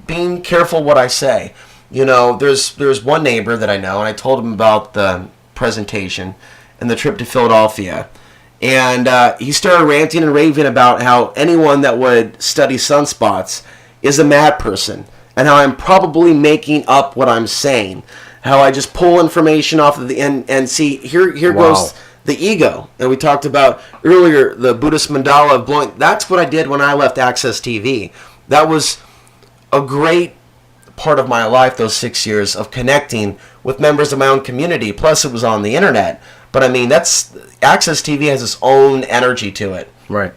being careful what I say. There's one neighbor that I know, and I told him about the presentation and the trip to Philadelphia. And he started ranting and raving about how anyone that would study sunspots is a mad person, and how I'm probably making up what I'm saying. How I just pull information off of the and see, here goes the ego that we talked about earlier, the Buddhist mandala of blowing. That's what I did when I left Access TV. That was a great part of my life, those 6 years of connecting with members of my own community. Plus, it was on the internet. But I mean, that's Access TV has its own energy to it. Right.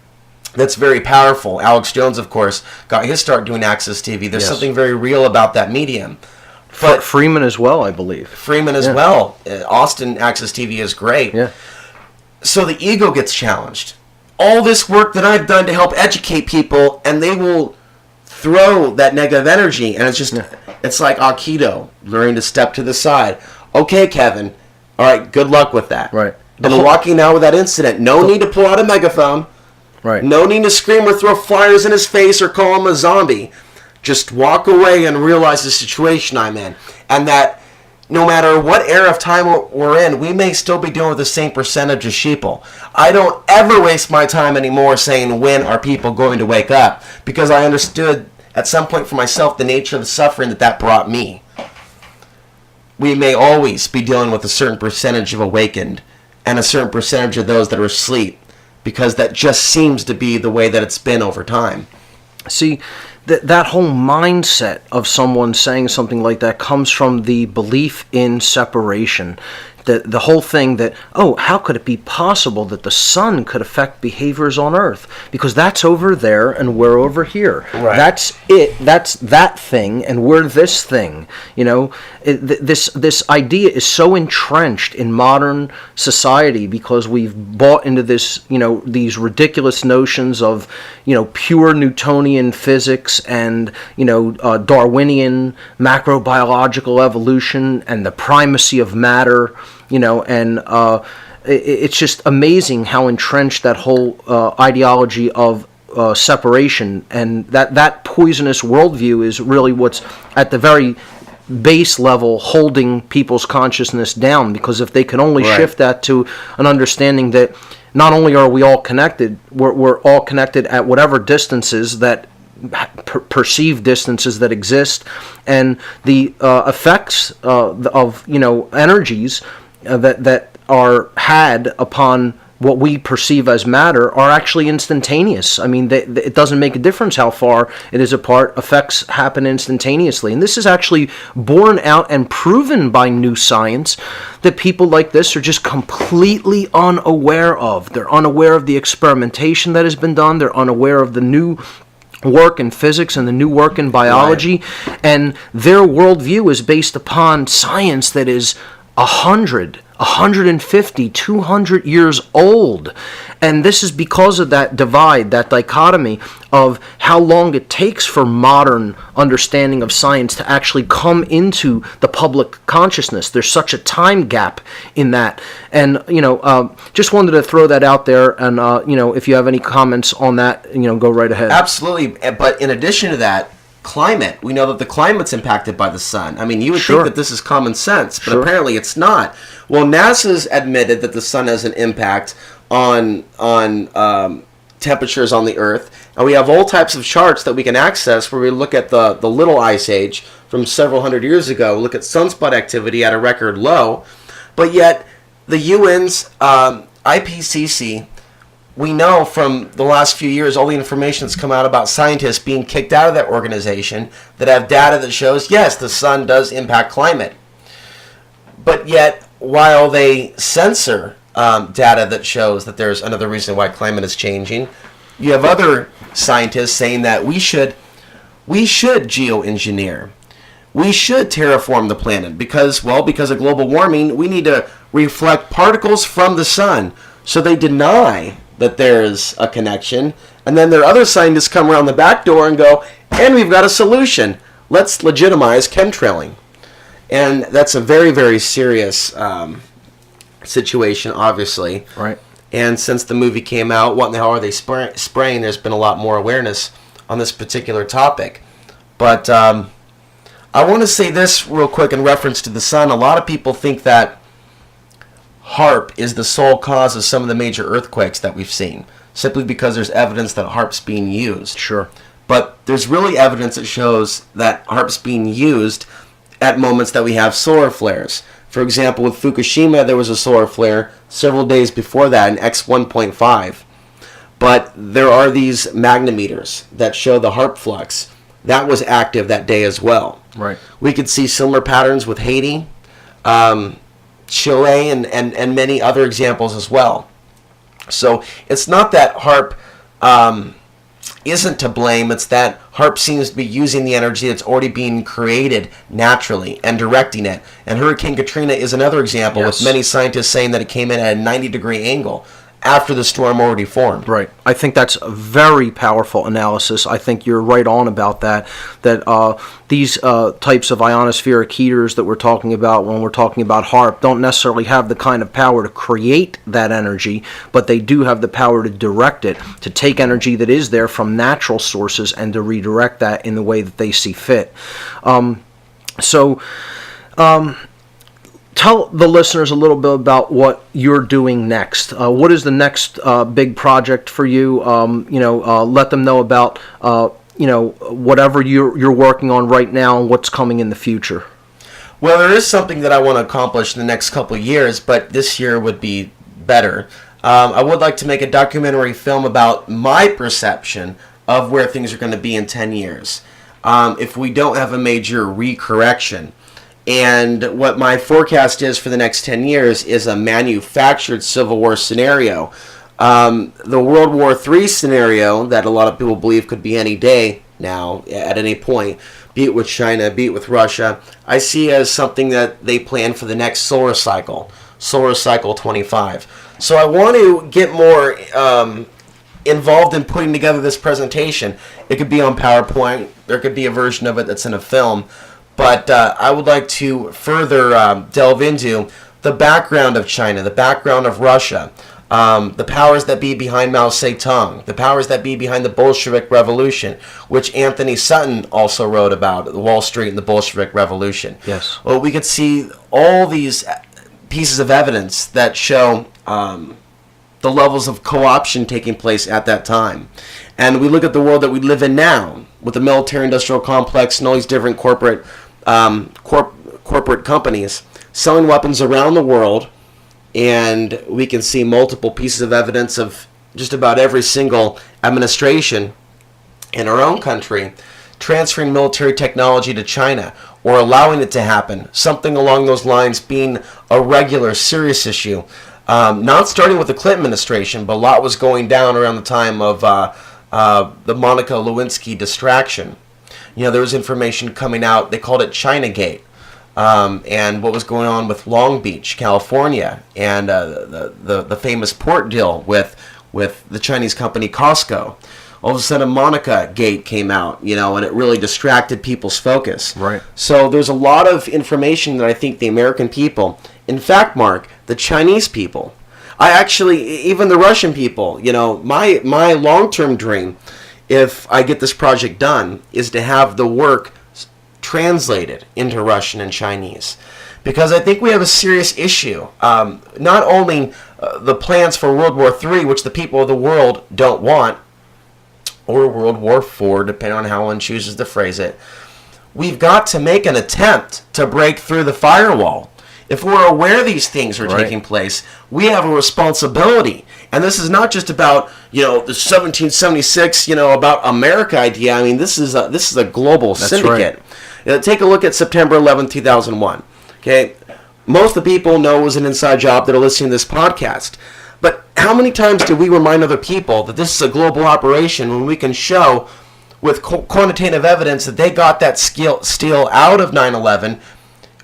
That's very powerful. Alex Jones, of course, got his start doing Access TV. There's something very real about that medium. But Freeman as well, I believe. Freeman as well. Austin Access TV is great. Yeah. So the ego gets challenged. All this work that I've done to help educate people, and they will throw that negative energy, and it's like Aikido, learning to step to the side. Okay, Kevin, all right, good luck with that. Right. And walking out with that incident, no need to pull out a megaphone. Right. No need to scream or throw flyers in his face or call him a zombie. Just walk away and realize the situation I'm in, and that no matter what era of time we're in, we may still be dealing with the same percentage of sheeple. I don't ever waste my time anymore saying when are people going to wake up, because I understood at some point for myself the nature of the suffering that brought me. We may always be dealing with a certain percentage of awakened and a certain percentage of those that are asleep, because that just seems to be the way that it's been over time. See, that whole mindset of someone saying something like that comes from the belief in separation. The whole thing that, how could it be possible that the sun could affect behaviors on Earth? Because that's over there and we're over here. Right. That's it. That's that thing and we're this thing. This idea is so entrenched in modern society because we've bought into this, these ridiculous notions of, pure Newtonian physics and, Darwinian macrobiological evolution and the primacy of matter. It's just amazing how entrenched that whole ideology of separation and that poisonous worldview is really what's at the very base level holding people's consciousness down. Because if they can only shift that to an understanding that not only are we all connected, we're all connected at whatever distances that perceived distances that exist, and the effects of energies that are had upon what we perceive as matter are actually instantaneous. I mean, it doesn't make a difference how far it is apart. Effects happen instantaneously. And this is actually borne out and proven by new science that people like this are just completely unaware of. They're unaware of the experimentation that has been done. They're unaware of the new work in physics and the new work in biology. Right. And their worldview is based upon science that is 100, 150, 200 years old. And this is because of that divide, that dichotomy of how long it takes for modern understanding of science to actually come into the public consciousness. There's such a time gap in that. And, just wanted to throw that out there. And, if you have any comments on that, go right ahead. Absolutely. But in addition to that, climate. We know that the climate's impacted by the sun. I mean, you would Sure. think that this is common sense, but Sure. apparently it's not. Well, NASA's admitted that the sun has an impact on temperatures on the Earth, and we have all types of charts that we can access where we look at the little ice age from several hundred years ago, look at sunspot activity at a record low, but yet the UN's IPCC, we know from the last few years all the information that's come out about scientists being kicked out of that organization that have data that shows, yes, the sun does impact climate. But yet, while they censor data that shows that there's another reason why climate is changing, you have other scientists saying that we should geoengineer. We should terraform the planet because of global warming, we need to reflect particles from the sun. So they deny that there's a connection, and then there are other scientists come around the back door and go, and we've got a solution. Let's legitimize chemtrailing. And that's a very, very serious situation, obviously. Right. And since the movie came out, what in the hell are they spraying? There's been a lot more awareness on this particular topic. But I want to say this real quick in reference to the sun. A lot of people think that HAARP is the sole cause of some of the major earthquakes that we've seen, simply because there's evidence that HAARP's being used. Sure. But there's really evidence that shows that HAARP's being used at moments that we have solar flares. For example, with Fukushima, there was a solar flare several days before that in X1.5. But there are these magnometers that show the HAARP flux. That was active that day as well. Right. We could see similar patterns with Haiti, Chile, and many other examples as well. So it's not that HAARP isn't to blame, it's that HAARP seems to be using the energy that's already being created naturally and directing it. And Hurricane Katrina is another example, Yes. with many scientists saying that it came in at a 90-degree angle after the storm already formed. Right. I think that's a very powerful analysis. I think you're right on about that, these types of ionospheric heaters that we're talking about when we're talking about HAARP don't necessarily have the kind of power to create that energy, but they do have the power to direct it, to take energy that is there from natural sources and to redirect that in the way that they see fit. Tell the listeners a little bit about what you're doing next. What is the next big project for you? Let them know about whatever you're working on right now and what's coming in the future. Well, there is something that I want to accomplish in the next couple of years, but this year would be better. I would like to make a documentary film about my perception of where things are going to be in 10 years if we don't have a major recorrection. And what my forecast is for the next 10 years is a manufactured Civil War scenario. The World War III scenario that a lot of people believe could be any day now, at any point, be it with China, be it with Russia, I see as something that they plan for the next solar cycle 25. So I want to get more involved in putting together this presentation. It could be on PowerPoint. There could be a version of it that's in a film. But I would like to further delve into the background of China, the background of Russia, the powers that be behind Mao Zedong, the powers that be behind the Bolshevik Revolution, which Anthony Sutton also wrote about, the Wall Street and the Bolshevik Revolution. Yes. Well, we could see all these pieces of evidence that show the levels of co-option taking place at that time. And we look at the world that we live in now, with the military-industrial complex and all these different corporate companies selling weapons around the world, and we can see multiple pieces of evidence of just about every single administration in our own country transferring military technology to China or allowing it to happen, something along those lines being a regular, serious issue. Not starting with the Clinton administration, but a lot was going down around the time of the Monica Lewinsky distraction. There was information coming out, they called it Chinagate, and what was going on with Long Beach, California, and the famous port deal with the Chinese company Costco. All of a sudden, Monica Gate came out, and it really distracted people's focus. Right. So there's a lot of information that I think the American people, in fact, Mark, the Chinese people, even the Russian people, my long-term dream, if I get this project done, is to have the work translated into Russian and Chinese. Because I think we have a serious issue. Not only the plans for World War III, which the people of the world don't want, or World War IV, depending on how one chooses to phrase it, we've got to make an attempt to break through the firewall. If we're aware these things are taking place, we have a responsibility. And this is not just about, the 1776, about America idea. I mean, this is a global syndicate. Right. Take a look at September 11, 2001. Okay, most of the people know it was an inside job that are listening to this podcast. But how many times do we remind other people that this is a global operation when we can show with quantitative evidence that they got that steel out of 9/11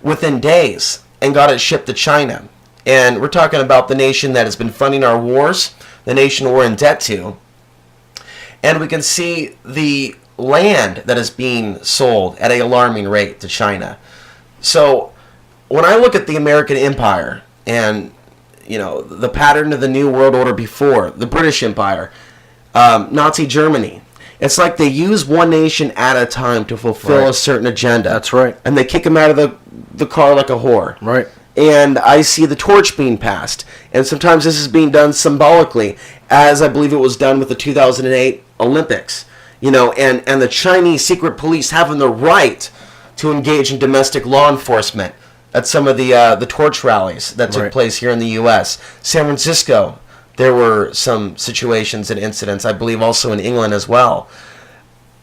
within days and got it shipped to China? And we're talking about the nation that has been funding our wars, the nation we're in debt to. And we can see the land that is being sold at an alarming rate to China. So when I look at the American Empire and, the pattern of the New World Order before, the British Empire, Nazi Germany, it's like they use one nation at a time to fulfill a certain agenda. That's right. And they kick them out of the car like a whore. Right. And I see the torch being passed. And sometimes this is being done symbolically, as I believe it was done with the 2008 Olympics. And the Chinese secret police having the right to engage in domestic law enforcement at some of the torch rallies that took place here in the U.S. San Francisco, there were some situations and incidents, I believe also in England as well.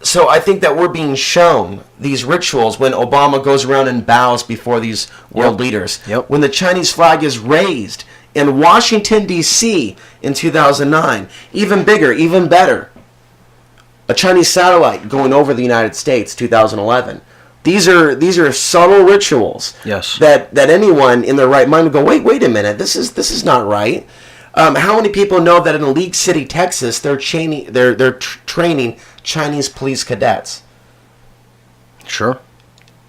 So I think that we're being shown these rituals when Obama goes around and bows before these world leaders. Yep. When the Chinese flag is raised in Washington, D.C. in 2009. Even bigger, even better. A Chinese satellite going over the United States, 2011. These are subtle rituals that anyone in their right mind would go, wait a minute, this is not right. How many people know that in League City, Texas, they're training Chinese police cadets? Sure.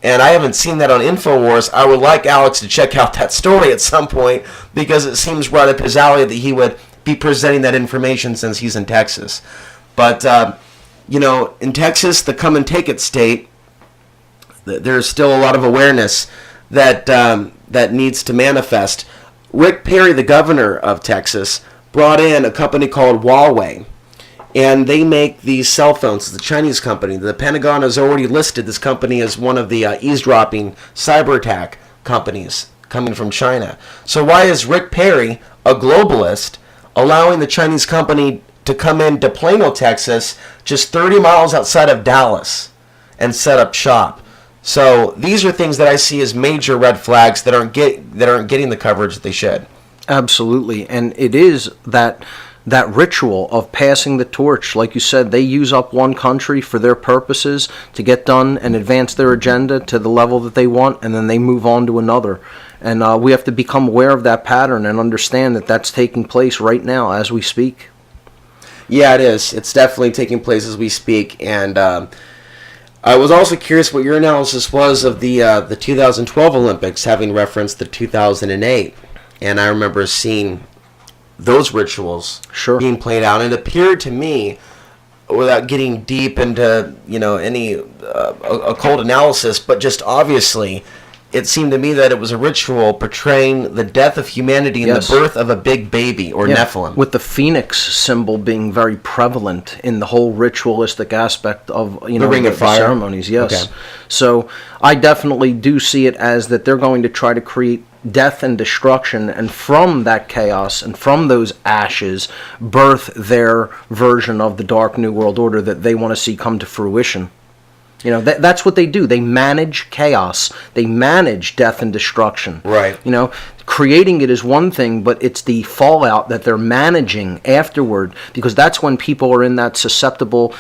And I haven't seen that on InfoWars. I would like Alex to check out that story at some point because it seems right up his alley that he would be presenting that information since he's in Texas. But in Texas, the come and take it state, there's still a lot of awareness that needs to manifest. Rick Perry, the governor of Texas, brought in a company called Huawei, and they make these cell phones. It's a Chinese company. The Pentagon has already listed this company as one of the eavesdropping cyber attack companies coming from China. So why is Rick Perry, a globalist, allowing the Chinese company to come into Plano, Texas, just 30 miles outside of Dallas, and set up shop? So these are things that I see as major red flags that aren't getting the coverage that they should. Absolutely, and it is that ritual of passing the torch. Like you said, they use up one country for their purposes to get done and advance their agenda to the level that they want, and then they move on to another. And we have to become aware of that pattern and understand that that's taking place right now as we speak. Yeah, it is. It's definitely taking place as we speak, and I was also curious what your analysis was of the 2012 Olympics, having referenced the 2008. And I remember seeing those rituals being played out. And it appeared to me, without getting deep into any occult analysis, but just obviously, it seemed to me that it was a ritual portraying the death of humanity and the birth of a big baby, or Nephilim. With the phoenix symbol being very prevalent in the whole ritualistic aspect of the Ring of Fire ceremonies. Yes. Okay. So I definitely do see it as that they're going to try to create death and destruction, and from that chaos and from those ashes birth their version of the Dark New World Order that they want to see come to fruition. That's what they do. They manage chaos. They manage death and destruction. Right. creating it is one thing, but it's the fallout that they're managing afterward, because that's when people are in that susceptible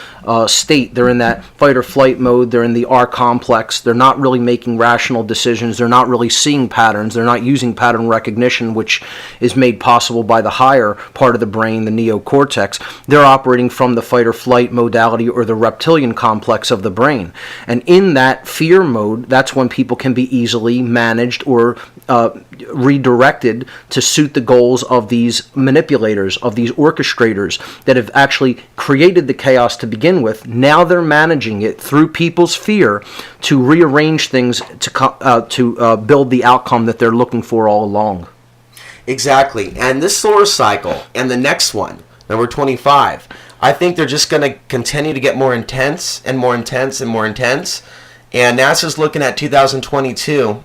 state. They're in that fight or flight mode. They're in the R complex. They're not really making rational decisions. They're not really seeing patterns. They're not using pattern recognition, which is made possible by the higher part of the brain, the neocortex. They're operating from the fight or flight modality or the reptilian complex of the brain. And in that fear mode, that's when people can be easily managed or redirected to suit the goals of these manipulators, of these orchestrators that have actually created the chaos to begin with. Now they're managing it through people's fear to rearrange things to build the outcome that they're looking for all along. Exactly. And this solar cycle and the next one, number 25, I think they're just going to continue to get more intense and more intense and more intense. And NASA's looking at 2022.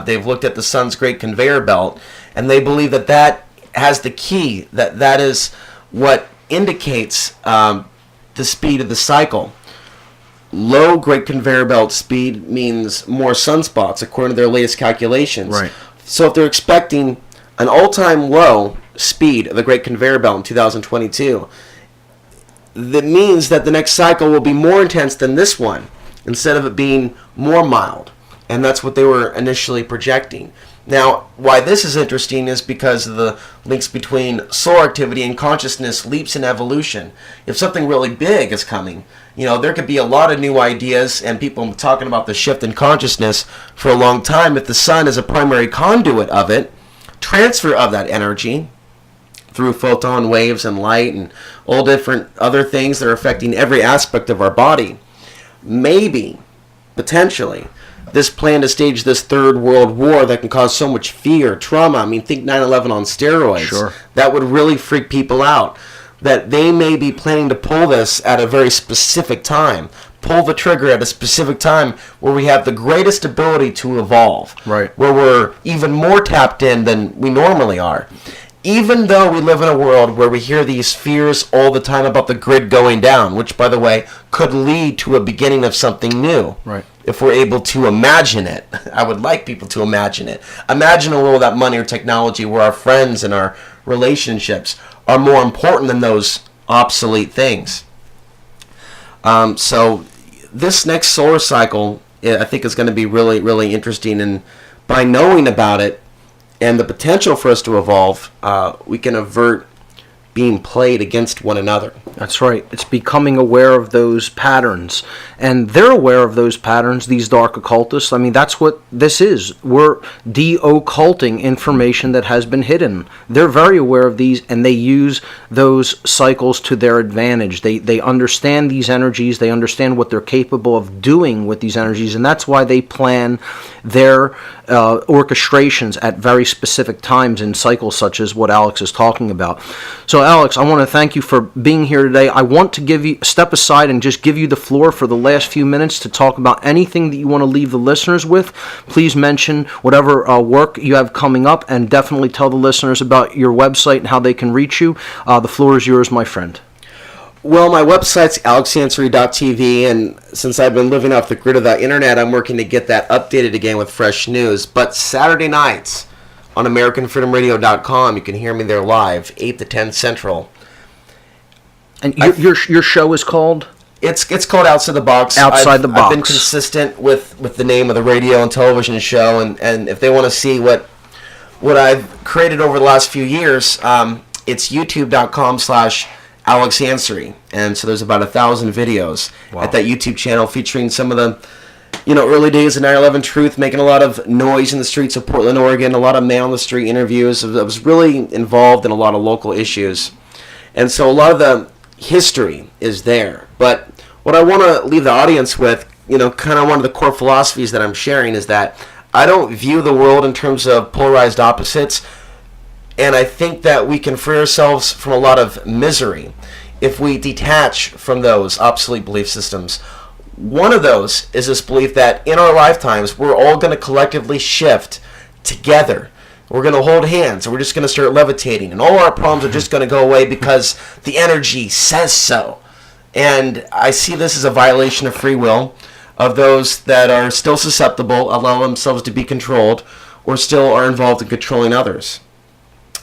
They've looked at the sun's great conveyor belt, and they believe that that has the key, that is what indicates the speed of the cycle. Low great conveyor belt speed means more sunspots, according to their latest calculations. Right. So if they're expecting an all-time low speed of the great conveyor belt in 2022, that means that the next cycle will be more intense than this one, instead of it being more mild. And that's what they were initially projecting. Now, why this is interesting is because of the links between solar activity and consciousness leaps in evolution. If something really big is coming, there could be a lot of new ideas, and people have been talking about the shift in consciousness for a long time. If the sun is a primary conduit of it, transfer of that energy through photon waves and light and all different other things that are affecting every aspect of our body. Maybe, potentially, this plan to stage this third world war that can cause so much fear, trauma. I mean, think 9/11 on steroids. Sure. That would really freak people out. That they may be planning to pull this at a very specific time. Pull the trigger at a specific time where we have the greatest ability to evolve. Right. Where we're even more tapped in than we normally are. Even though we live in a world where we hear these fears all the time about the grid going down, which, by the way, could lead to a beginning of something new. Right. If we're able to imagine it. I would like people to imagine it. Imagine a world without money or technology where our friends and our relationships are more important than those obsolete things. So this next solar cycle, I think, is going to be really, really interesting. And by knowing about it, and the potential for us to evolve, we can avert being played against one another. That's right. It's becoming aware of those patterns. And they're aware of those patterns, these dark occultists. I mean, that's what this is. We're de-occulting information that has been hidden. They're very aware of these, and they use those cycles to their advantage. They understand these energies. They understand what they're capable of doing with these energies, and that's why they plan their orchestrations at very specific times in cycles such as what Alex is talking about. So, Alex, I want to thank you for being here today. I want to step aside and just give you the floor for the last few minutes to talk about anything that you want to leave the listeners with. Please mention whatever work you have coming up, and definitely tell the listeners about your website and how they can reach you. The floor is yours, my friend. Well, my website's alexansary.tv, and since I've been living off the grid of the internet, I'm working to get that updated again with fresh news. But Saturday nights on AmericanFreedomRadio.com, you can hear me there live, 8 to 10 Central. And your show is called? It's called Outside the Box. Outside the Box. I've been consistent with the name of the radio and television show, and if they want to see what I've created over the last few years, it's youtube.com/Alex Ansary. And so there's about 1,000 videos at that YouTube channel featuring some of the early days of 9/11 truth, making a lot of noise in the streets of Portland, Oregon, a lot of man-on-the-street interviews. I was really involved in a lot of local issues. And so a lot of the history is there. But what I want to leave the audience with, kind of one of the core philosophies that I'm sharing is that I don't view the world in terms of polarized opposites. And I think that we can free ourselves from a lot of misery if we detach from those obsolete belief systems. One of those is this belief that in our lifetimes, we're all going to collectively shift together. We're going to hold hands, and we're just going to start levitating, and all our problems are just going to go away because the energy says so. And I see this as a violation of free will, of those that are still susceptible, allow themselves to be controlled, or still are involved in controlling others.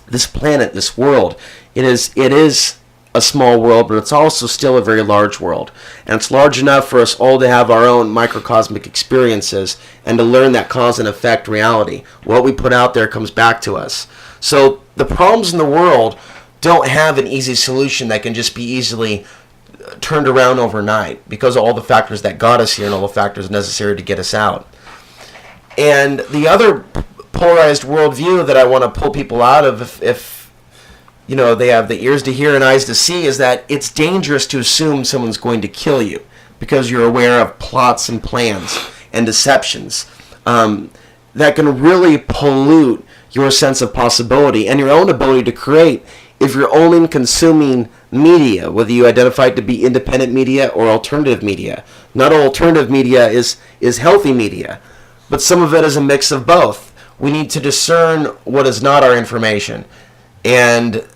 This planet, this world, it is a small world, but it's also still a very large world. And it's large enough for us all to have our own microcosmic experiences and to learn that cause and effect reality. What we put out there comes back to us. So the problems in the world don't have an easy solution that can just be easily turned around overnight because of all the factors that got us here and all the factors necessary to get us out. And the other polarized worldview that I want to pull people out of, if you know they have the ears to hear and eyes to see, is that it's dangerous to assume someone's going to kill you because you're aware of plots and plans and deceptions that can really pollute your sense of possibility and your own ability to create if you're only consuming media, whether you identify it to be independent media or alternative media. Not all alternative media is healthy media, but some of it is a mix of both. We need to discern what is not our information and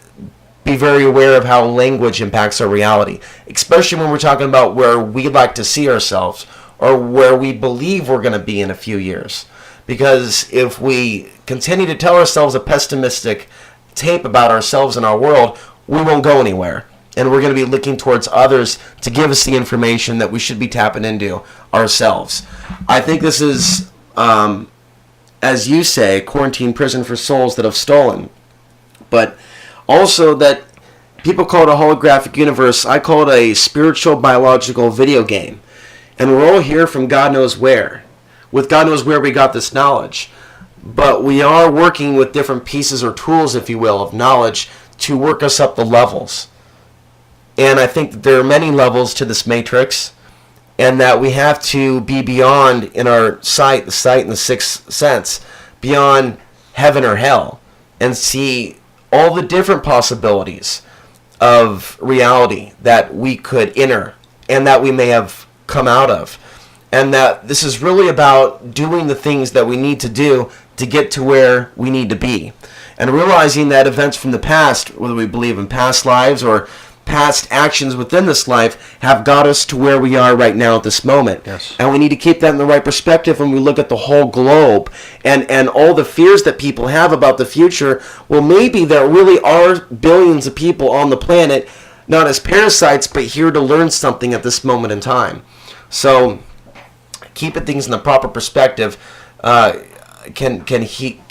be very aware of how language impacts our reality, especially when we're talking about where we like to see ourselves or where we believe we're going to be in a few years. Because if we continue to tell ourselves a pessimistic tape about ourselves and our world, we won't go anywhere. And we're going to be looking towards others to give us the information that we should be tapping into ourselves. I think this is, as you say, a quarantine prison for souls that have stolen. But also that people call it a holographic universe. I call it a spiritual biological video game. And we're all here from God knows where. With God knows where we got this knowledge. But we are working with different pieces or tools, if you will, of knowledge to work us up the levels. And I think that there are many levels to this matrix, and that we have to be beyond in our sight and the sixth sense, beyond heaven or hell, and see all the different possibilities of reality that we could enter and that we may have come out of. And that this is really about doing the things that we need to do to get to where we need to be. And realizing that events from the past, whether we believe in past lives or past actions within this life, have got us to where we are right now at this moment. Yes. And we need to keep that in the right perspective when we look at the whole globe and all the fears that people have about the future. Well, maybe there really are billions of people on the planet, not as parasites, but here to learn something at this moment in time. So keeping things in the proper perspective can keep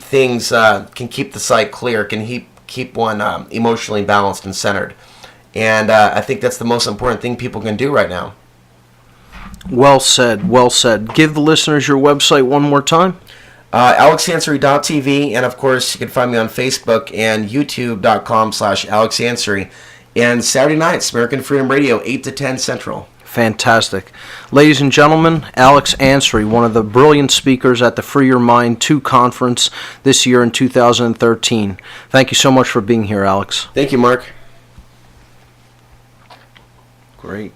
things can keep the sight clear, can keep one emotionally balanced and centered. And I think that's the most important thing people can do right now. Well said, well said. Give the listeners your website one more time. AlexAnsary.tv, and of course you can find me on Facebook and YouTube.com/AlexAnsary. And Saturday nights, American Freedom Radio, 8 to 10 Central. Fantastic. Ladies and gentlemen, Alex Ansary, one of the brilliant speakers at the Free Your Mind 2 conference this year in 2013. Thank you so much for being here, Alex. Thank you, Mark. Great.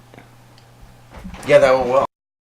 Yeah, that went well.